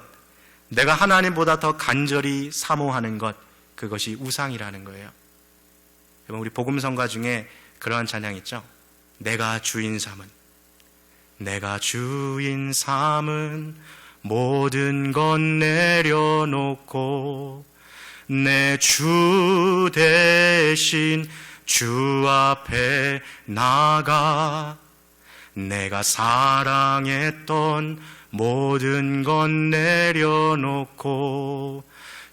내가 하나님보다 더 간절히 사모하는 것, 그것이 우상이라는 거예요. 여러분, 우리 복음성가 중에 그러한 찬양 있죠? 내가 주인 삼은, 내가 주인 삼은 모든 것 내려놓고 내 주 대신 주 앞에 나가 내가 사랑했던 모든 것 내려놓고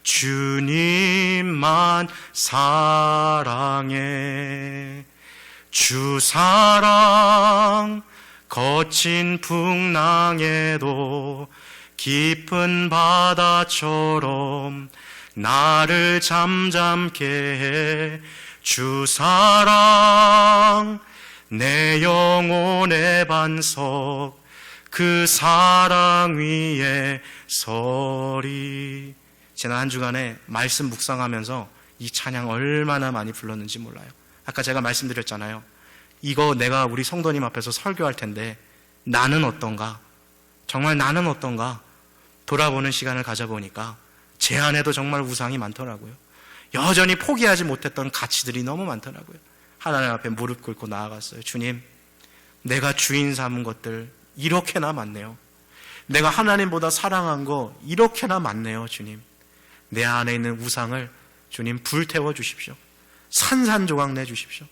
주님만 사랑해. 주 사랑 거친 풍랑에도 깊은 바다처럼 나를 잠잠케 해. 주 사랑 내 영혼의 반석, 그 사랑 위에 서리. 지난 한 주간에 말씀 묵상하면서 이 찬양 얼마나 많이 불렀는지 몰라요. 아까 제가 말씀드렸잖아요. 이거 내가 우리 성도님 앞에서 설교할 텐데 나는 어떤가? 정말 나는 어떤가? 돌아보는 시간을 가져보니까 제 안에도 정말 우상이 많더라고요. 여전히 포기하지 못했던 가치들이 너무 많더라고요. 하나님 앞에 무릎 꿇고 나아갔어요. 주님, 내가 주인 삼은 것들 이렇게나 많네요. 내가 하나님보다 사랑한 거 이렇게나 많네요. 주님, 내 안에 있는 우상을 주님 불태워 주십시오. 산산조각 내주십시오.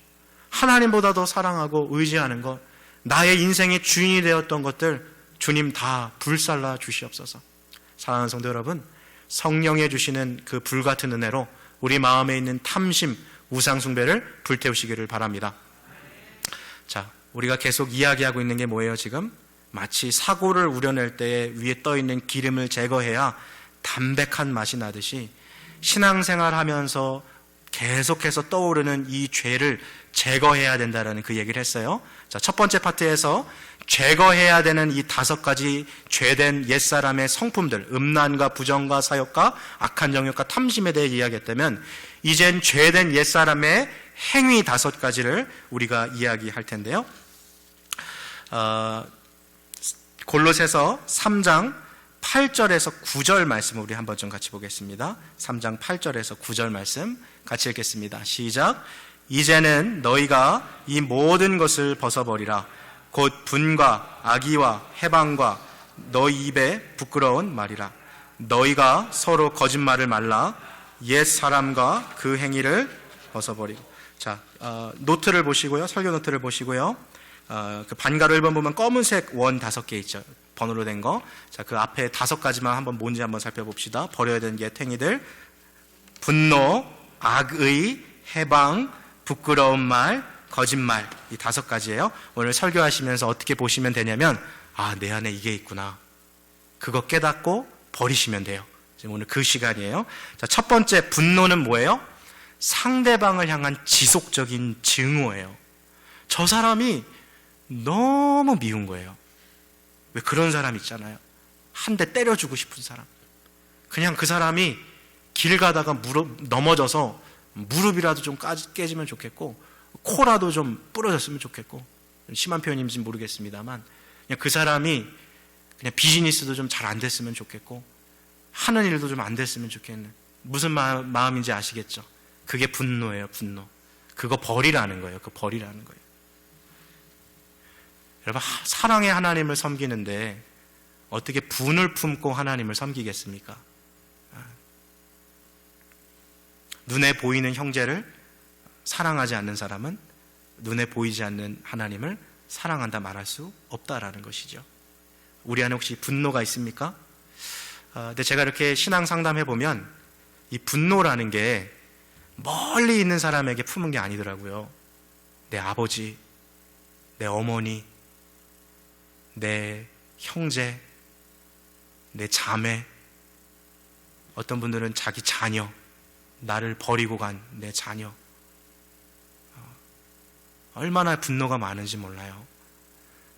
하나님보다 더 사랑하고 의지하는 것, 나의 인생의 주인이 되었던 것들 주님 다 불살라 주시옵소서. 사랑하는 성도 여러분, 성령에 주시는 그 불같은 은혜로 우리 마음에 있는 탐심, 우상숭배를 불태우시기를 바랍니다. 자, 우리가 계속 이야기하고 있는 게 뭐예요 지금? 마치 사고를 우려낼 때 위에 떠있는 기름을 제거해야 담백한 맛이 나듯이 신앙생활 하면서 계속해서 떠오르는 이 죄를 제거해야 된다는 그 얘기를 했어요. 자, 첫 번째 파트에서 제거해야 되는 이 5가지 죄된 옛사람의 성품들, 음란과 부정과 사욕과 악한 정욕과 탐심에 대해 이야기했다면, 이젠 죄된 옛사람의 행위 5가지를 우리가 이야기할 텐데요. 골로새서 3장 8절에서 9절 말씀을 우리 한번 좀 같이 보겠습니다. 3장 8절에서 9절 말씀 같이 읽겠습니다. 시작. 이제는 너희가 이 모든 것을 벗어버리라. 곧 분과 악의와 해방과 너희 입에 부끄러운 말이라. 너희가 서로 거짓말을 말라. 옛 사람과 그 행위를 벗어버리고. 자, 노트를 보시고요. 설교 노트를 보시고요. 그 반가로 1번 보면 검은색 원 5개 있죠. 번호로 된 거. 자, 그 앞에 5가지만 한번 뭔지 한번 살펴봅시다. 버려야 되는 게 행위들. 분노, 악의, 해방, 부끄러운 말, 거짓말. 이 5가지예요. 오늘 설교하시면서 어떻게 보시면 되냐면, 아, 내 안에 이게 있구나. 그거 깨닫고 버리시면 돼요. 지금 오늘 그 시간이에요. 자, 첫 번째 분노는 뭐예요? 상대방을 향한 지속적인 증오예요. 저 사람이 너무 미운 거예요. 왜 그런 사람 있잖아요. 한 대 때려주고 싶은 사람. 그냥 그 사람이 길 가다가 넘어져서 무릎이라도 좀 깨지면 좋겠고, 코라도 좀 부러졌으면 좋겠고, 심한 표현인지 모르겠습니다만, 그냥 그 사람이 그냥 비즈니스도 좀 잘 안 됐으면 좋겠고, 하는 일도 좀 안 됐으면 좋겠는, 무슨 마음인지 아시겠죠? 그게 분노예요, 분노. 그거 버리라는 거예요. 그거 버리라는 거예요. 여러분, 사랑의 하나님을 섬기는데 어떻게 분을 품고 하나님을 섬기겠습니까? 눈에 보이는 형제를 사랑하지 않는 사람은 눈에 보이지 않는 하나님을 사랑한다 말할 수 없다라는 것이죠. 우리 안에 혹시 분노가 있습니까? 근데 제가 이렇게 신앙 상담해 보면 이 분노라는 게 멀리 있는 사람에게 품은 게 아니더라고요. 내 아버지, 내 어머니, 내 형제, 내 자매, 어떤 분들은 자기 자녀, 나를 버리고 간 내 자녀, 얼마나 분노가 많은지 몰라요.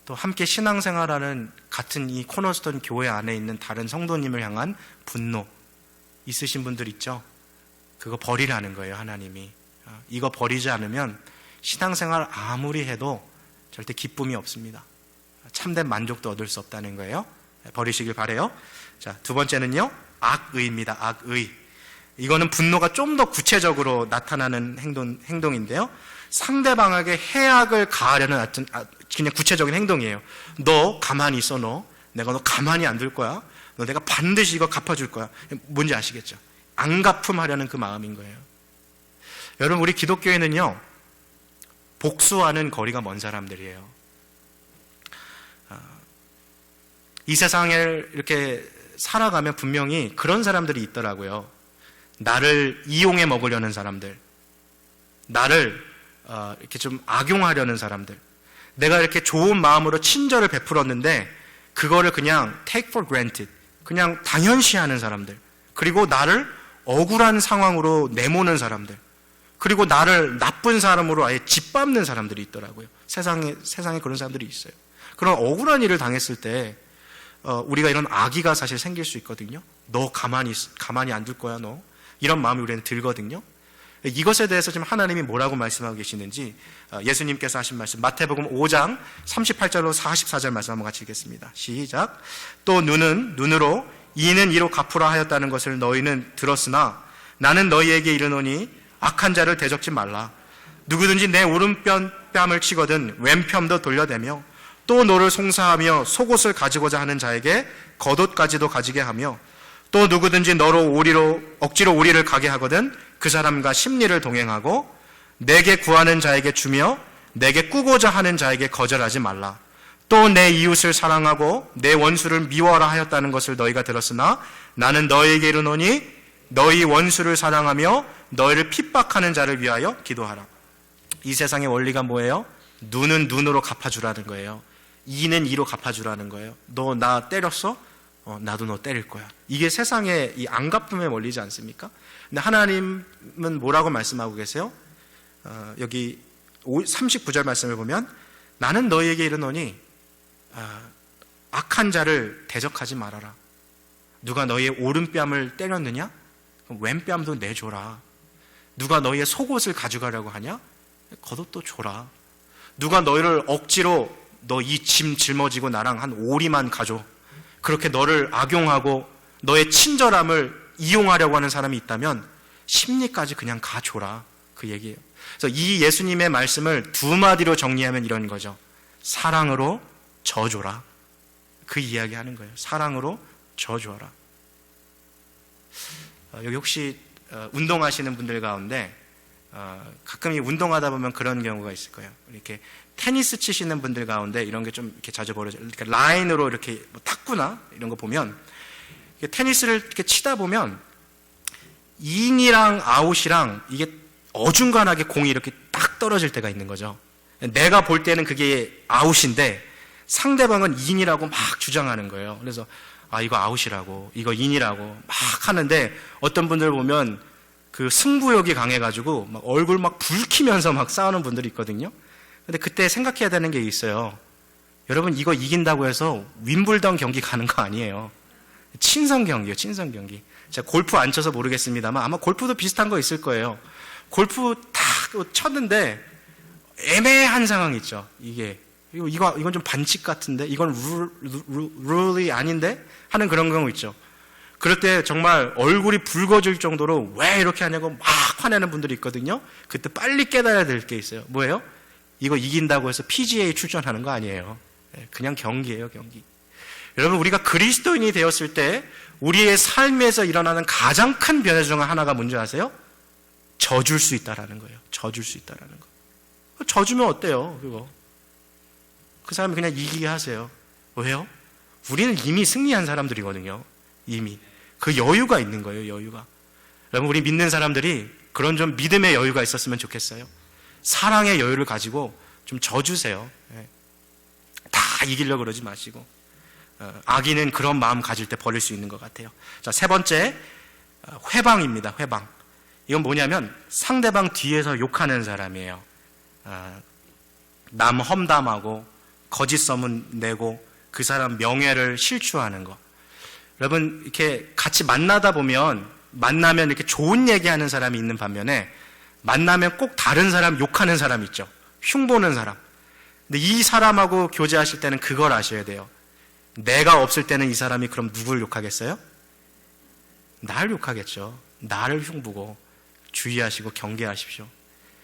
또 함께 신앙생활하는 같은 이 코너스톤 교회 안에 있는 다른 성도님을 향한 분노 있으신 분들 있죠? 그거 버리라는 거예요, 하나님이. 이거 버리지 않으면 신앙생활 아무리 해도 절대 기쁨이 없습니다. 참된 만족도 얻을 수 없다는 거예요. 버리시길 바라요. 자, 두 번째는요, 악의입니다. 악의. 이거는 분노가 좀 더 구체적으로 나타나는 행동인데요. 상대방에게 해악을 가하려는 그냥 구체적인 행동이에요. 너 가만히 있어, 내가 너 가만히 안 둘 거야. 너 내가 반드시 이거 갚아줄 거야. 뭔지 아시겠죠? 안갚음하려는 그 마음인 거예요. 여러분, 우리 기독교에는요, 복수와는 거리가 먼 사람들이에요. 이 세상에 이렇게 살아가면 분명히 그런 사람들이 있더라고요. 나를 이용해 먹으려는 사람들, 나를 이렇게 좀 악용하려는 사람들, 내가 이렇게 좋은 마음으로 친절을 베풀었는데 그거를 그냥 take for granted, 그냥 당연시하는 사람들, 그리고 나를 억울한 상황으로 내모는 사람들, 그리고 나를 나쁜 사람으로 아예 짓밟는 사람들이 있더라고요. 세상에 그런 사람들이 있어요. 그런 억울한 일을 당했을 때 우리가 이런 악의가 사실 생길 수 있거든요. 너 가만히 안 둘 거야, 너. 이런 마음이 우리는 들거든요. 이것에 대해서 지금 하나님이 뭐라고 말씀하고 계시는지 예수님께서 하신 말씀, 마태복음 5장 38절로 44절 말씀 한번 같이 읽겠습니다. 시작. 또 눈은 눈으로, 이는 이로 갚으라 하였다는 것을 너희는 들었으나 나는 너희에게 이르노니 악한 자를 대적지 말라. 누구든지 내 오른뺨을 치거든 왼편도 돌려대며 또 너를 송사하며 속옷을 가지고자 하는 자에게 겉옷까지도 가지게 하며 또 누구든지 너로 억지로 우리를 가게 하거든 그 사람과 심리를 동행하고 내게 구하는 자에게 주며 내게 꾸고자 하는 자에게 거절하지 말라. 또 내 이웃을 사랑하고 내 원수를 미워하라 하였다는 것을 너희가 들었으나 나는 너희에게 이르노니 너희 원수를 사랑하며 너희를 핍박하는 자를 위하여 기도하라. 이 세상의 원리가 뭐예요? 눈은 눈으로 갚아주라는 거예요. 이는 이로 갚아주라는 거예요. 너 나 때렸어? 나도 너 때릴 거야. 이게 세상의 이 안갚음의 원리지 않습니까? 근데 하나님은 뭐라고 말씀하고 계세요? 여기 39절 말씀을 보면 나는 너희에게 이르노니 악한 자를 대적하지 말아라. 누가 너희의 오른뺨을 때렸느냐? 그럼 왼뺨도 내줘라. 누가 너희의 속옷을 가져가려고 하냐? 겉옷도 줘라. 누가 너희를 억지로 너 이 짐 짊어지고 나랑 한 오리만 가져. 그렇게 너를 악용하고 너의 친절함을 이용하려고 하는 사람이 있다면 심리까지 그냥 가줘라. 그 얘기예요. 그래서 이 예수님의 말씀을 두 마디로 정리하면 이런 거죠. 사랑으로 져줘라. 그 이야기 하는 거예요. 사랑으로 져줘라. 여기 혹시 운동하시는 분들 가운데 가끔 운동하다 보면 그런 경우가 있을 거예요. 이렇게 테니스 치시는 분들 가운데 이런 게 좀 이렇게 자주 벌어져요. 이렇게 라인으로 이렇게 탁구나 이런 거 보면 테니스를 이렇게 치다 보면 인이랑 아웃이랑 이게 어중간하게 공이 이렇게 딱 떨어질 때가 있는 거죠. 내가 볼 때는 그게 아웃인데 상대방은 인이라고 막 주장하는 거예요. 그래서 이거 아웃이라고, 이거 인이라고 막 하는데 어떤 분들 보면 그 승부욕이 강해가지고 막 얼굴 막 붉히면서 막 싸우는 분들이 있거든요. 근데 그때 생각해야 되는 게 있어요. 여러분, 이거 이긴다고 해서 윈블던 경기 가는 거 아니에요. 친선 경기예요, 친선 경기. 제가 골프 안 쳐서 모르겠습니다만 아마 골프도 비슷한 거 있을 거예요. 골프 탁 쳤는데 애매한 상황이 있죠. 이건 좀 반칙 같은데, 이건 룰이 아닌데 하는 그런 경우 있죠. 그럴 때 정말 얼굴이 붉어질 정도로 왜 이렇게 하냐고 막 화내는 분들이 있거든요. 그때 빨리 깨달아야 될 게 있어요. 뭐예요? 이거 이긴다고 해서 PGA 출전하는 거 아니에요. 그냥 경기예요, 경기. 여러분, 우리가 그리스도인이 되었을 때 우리의 삶에서 일어나는 가장 큰 변화 중 하나가 뭔지 아세요? 져줄 수 있다라는 거예요. 져줄 수 있다라는 거. 져주면 어때요, 그거? 그 사람이 그냥 이기게 하세요. 왜요? 우리는 이미 승리한 사람들이거든요. 이미. 그 여유가 있는 거예요, 여유가. 여러분, 우리 믿는 사람들이 그런 좀 믿음의 여유가 있었으면 좋겠어요. 사랑의 여유를 가지고 좀 져주세요. 다 이기려고 그러지 마시고. 악인은 그런 마음 가질 때 버릴 수 있는 것 같아요. 자, 세 번째, 회방입니다. 회방. 이건 뭐냐면 상대방 뒤에서 욕하는 사람이에요. 남 험담하고 거짓 소문 내고 그 사람 명예를 실추하는 거. 여러분, 이렇게 같이 만나면 이렇게 좋은 얘기하는 사람이 있는 반면에 만나면 꼭 다른 사람 욕하는 사람 있죠. 흉보는 사람. 근데 이 사람하고 교제하실 때는 그걸 아셔야 돼요. 내가 없을 때는 이 사람이 그럼 누굴 욕하겠어요? 날 욕하겠죠. 나를 흉보고 주의하시고 경계하십시오.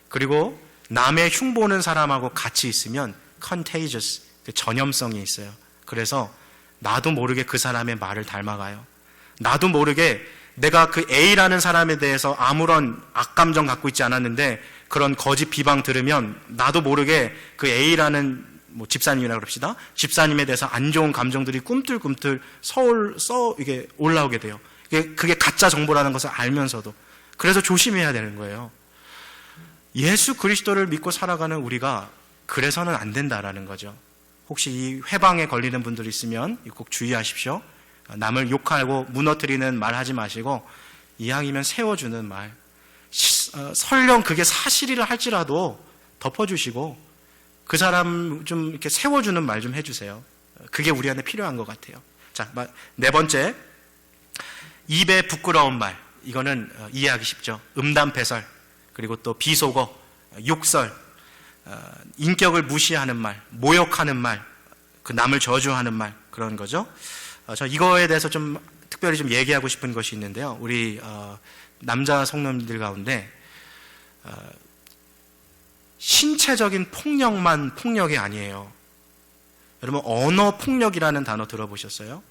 그리고 남의 흉보는 사람하고 같이 있으면 contagious, 전염성이 있어요. 그래서 나도 모르게 그 사람의 말을 닮아가요. 나도 모르게 내가 그 A라는 사람에 대해서 아무런 악감정 갖고 있지 않았는데 그런 거짓 비방 들으면 나도 모르게 그 A라는 집사님이라 그럽시다. 집사님에 대해서 안 좋은 감정들이 꿈틀꿈틀 이게 올라오게 돼요. 그게 가짜 정보라는 것을 알면서도. 그래서 조심해야 되는 거예요. 예수 그리스도를 믿고 살아가는 우리가 그래서는 안 된다라는 거죠. 혹시 이 회방에 걸리는 분들 있으면 꼭 주의하십시오. 남을 욕하고 무너뜨리는 말 하지 마시고 이왕이면 세워주는 말, 설령 그게 사실이라 할지라도 덮어주시고 그 사람 좀 이렇게 세워주는 말 좀 해주세요. 그게 우리한테 필요한 것 같아요. 자, 네 번째, 입에 부끄러운 말. 이거는 이해하기 쉽죠. 음담패설, 그리고 또 비속어, 욕설, 인격을 무시하는 말, 모욕하는 말, 그 남을 저주하는 말, 그런 거죠. 저 이거에 대해서 좀 특별히 좀 얘기하고 싶은 것이 있는데요. 우리 남자 성도님들 가운데 신체적인 폭력만 폭력이 아니에요. 여러분, 언어 폭력이라는 단어 들어보셨어요?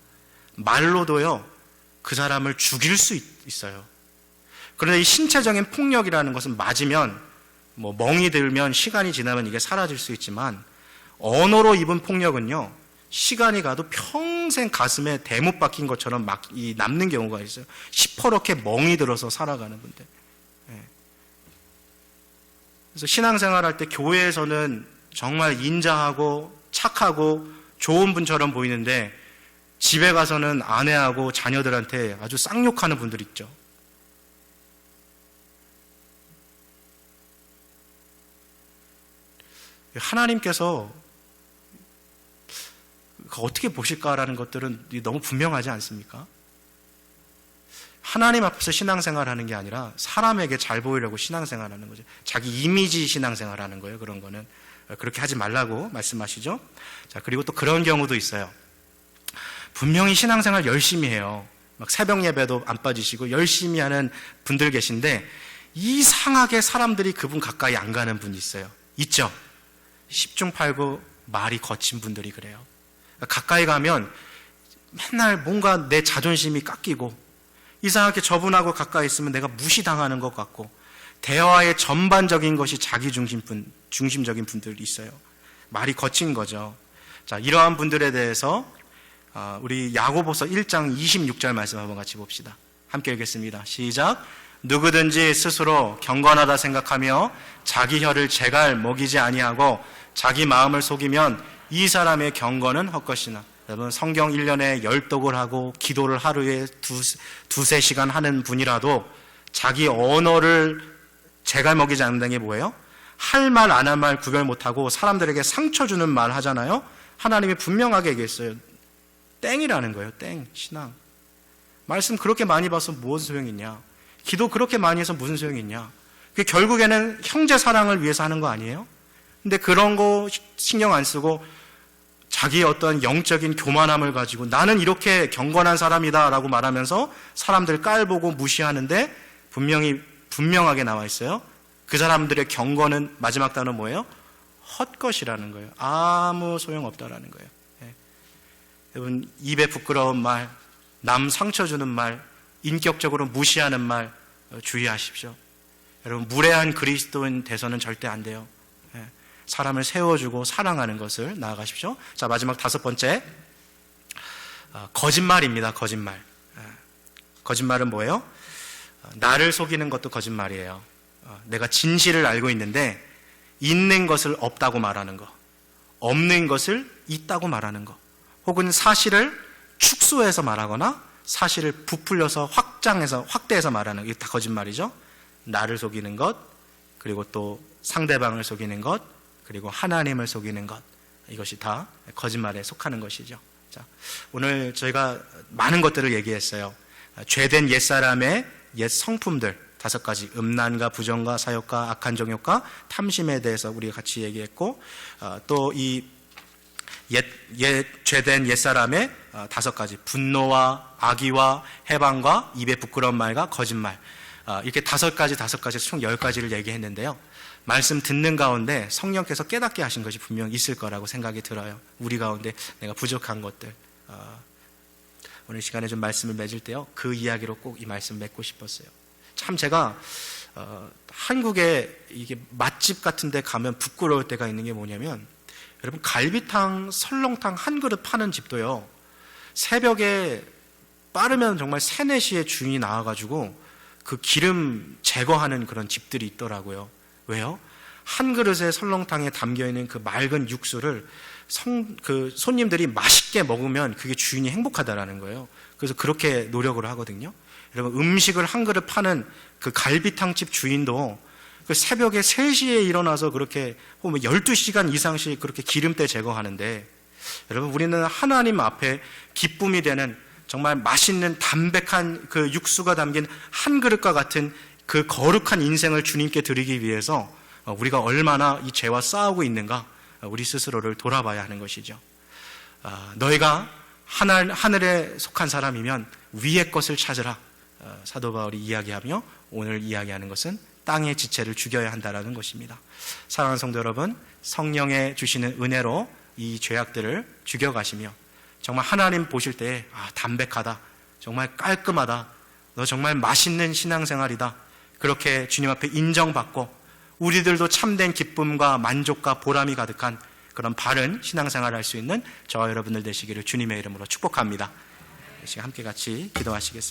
말로도요, 그 사람을 죽일 수 있어요. 그런데 이 신체적인 폭력이라는 것은 맞으면 멍이 들면 시간이 지나면 이게 사라질 수 있지만 언어로 입은 폭력은요, 시간이 가도 평생 가슴에 대못 박힌 것처럼 남는 경우가 있어요. 시퍼렇게 멍이 들어서 살아가는 분들. 그래서 신앙생활할 때 교회에서는 정말 인자하고 착하고 좋은 분처럼 보이는데 집에 가서는 아내하고 자녀들한테 아주 쌍욕하는 분들 있죠. 하나님께서 어떻게 보실까라는 것들은 너무 분명하지 않습니까? 하나님 앞에서 신앙생활하는 게 아니라 사람에게 잘 보이려고 신앙생활하는 거죠. 자기 이미지 신앙생활하는 거예요. 그런 거는 그렇게 하지 말라고 말씀하시죠. 자, 그리고 또 그런 경우도 있어요. 분명히 신앙생활 열심히 해요. 막 새벽 예배도 안 빠지시고 열심히 하는 분들 계신데 이상하게 사람들이 그분 가까이 안 가는 분이 있어요. 있죠? 10중 8구 말이 거친 분들이 그래요. 가까이 가면 맨날 뭔가 내 자존심이 깎이고 이상하게 저분하고 가까이 있으면 내가 무시당하는 것 같고 대화의 전반적인 것이 자기 중심적인 분들이 있어요. 말이 거친 거죠. 자, 이러한 분들에 대해서 우리 야고보서 1장 26절 말씀 한번 같이 봅시다. 함께 읽겠습니다. 시작. 누구든지 스스로 경건하다 생각하며 자기 혀를 제갈 먹이지 아니하고 자기 마음을 속이면 이 사람의 경건은 헛것이나. 여러분, 성경 1년에 10독을 하고 기도를 하루에 두세 시간 하는 분이라도 자기 언어를 제갈 먹이지 않는다는 게 뭐예요? 할 말 안 할 말 구별 못하고 사람들에게 상처 주는 말 하잖아요. 하나님이 분명하게 얘기했어요. 땡이라는 거예요. 땡. 신앙. 말씀 그렇게 많이 봐서 무슨 소용이 있냐? 기도 그렇게 많이 해서 무슨 소용이 있냐? 그게 결국에는 형제 사랑을 위해서 하는 거 아니에요? 근데 그런 거 신경 안 쓰고 자기의 어떤 영적인 교만함을 가지고 나는 이렇게 경건한 사람이다 라고 말하면서 사람들 깔보고 무시하는데 분명하게 나와 있어요. 그 사람들의 경건은 마지막 단어 뭐예요? 헛것이라는 거예요. 아무 소용없다라는 거예요. 여러분, 입에 부끄러운 말, 남 상처 주는 말, 인격적으로 무시하는 말 주의하십시오. 여러분, 무례한 그리스도인 돼서는 절대 안 돼요. 사람을 세워주고 사랑하는 것을 나아가십시오. 자, 마지막 다섯 번째, 거짓말입니다. 거짓말. 거짓말은 뭐예요? 나를 속이는 것도 거짓말이에요. 내가 진실을 알고 있는데 있는 것을 없다고 말하는 거, 없는 것을 있다고 말하는 거, 혹은 사실을 축소해서 말하거나 사실을 부풀려서 확대해서 말하는, 이게 다 거짓말이죠. 나를 속이는 것, 그리고 또 상대방을 속이는 것, 그리고 하나님을 속이는 것, 이것이 다 거짓말에 속하는 것이죠. 자, 오늘 저희가 많은 것들을 얘기했어요. 죄된 옛사람의 옛 성품들 5가지, 음란과 부정과 사욕과 악한 정욕과 탐심에 대해서 우리가 같이 얘기했고, 또 이 죄된 옛사람의 5가지, 분노와 악의와 해방과 입의 부끄러운 말과 거짓말, 이렇게 5가지 총 10가지를 얘기했는데요. 말씀 듣는 가운데 성령께서 깨닫게 하신 것이 분명 있을 거라고 생각이 들어요. 우리 가운데 내가 부족한 것들, 오늘 시간에 좀 말씀을 맺을 때요, 그 이야기로 꼭 이 말씀 맺고 싶었어요. 참 제가 한국에 이게 맛집 같은 데 가면 부끄러울 때가 있는 게 뭐냐면, 여러분, 갈비탕, 설렁탕 한 그릇 파는 집도요, 새벽에 빠르면 정말 3, 4시에 주인이 나와가지고 그 기름 제거하는 그런 집들이 있더라고요. 왜요? 한 그릇의 설렁탕에 담겨있는 그 맑은 육수를 손님들이 맛있게 먹으면 그게 주인이 행복하다라는 거예요. 그래서 그렇게 노력을 하거든요. 여러분, 음식을 한 그릇 파는 그 갈비탕집 주인도 그 새벽에 3시에 일어나서 그렇게 12시간 이상씩 그렇게 기름때 제거하는데, 여러분, 우리는 하나님 앞에 기쁨이 되는 정말 맛있는 담백한 그 육수가 담긴 한 그릇과 같은 그 거룩한 인생을 주님께 드리기 위해서 우리가 얼마나 이 죄와 싸우고 있는가, 우리 스스로를 돌아봐야 하는 것이죠. 너희가 하늘에 속한 사람이면 위의 것을 찾으라, 사도 바울이 이야기하며 오늘 이야기하는 것은 땅의 지체를 죽여야 한다는 것입니다. 사랑하는 성도 여러분, 성령의 주시는 은혜로 이 죄악들을 죽여가시며 정말 하나님 보실 때 담백하다, 정말 깔끔하다, 너 정말 맛있는 신앙생활이다, 그렇게 주님 앞에 인정받고 우리들도 참된 기쁨과 만족과 보람이 가득한 그런 바른 신앙생활을 할 수 있는 저와 여러분들 되시기를 주님의 이름으로 축복합니다. 이 시간 함께 같이 기도하시겠습니다.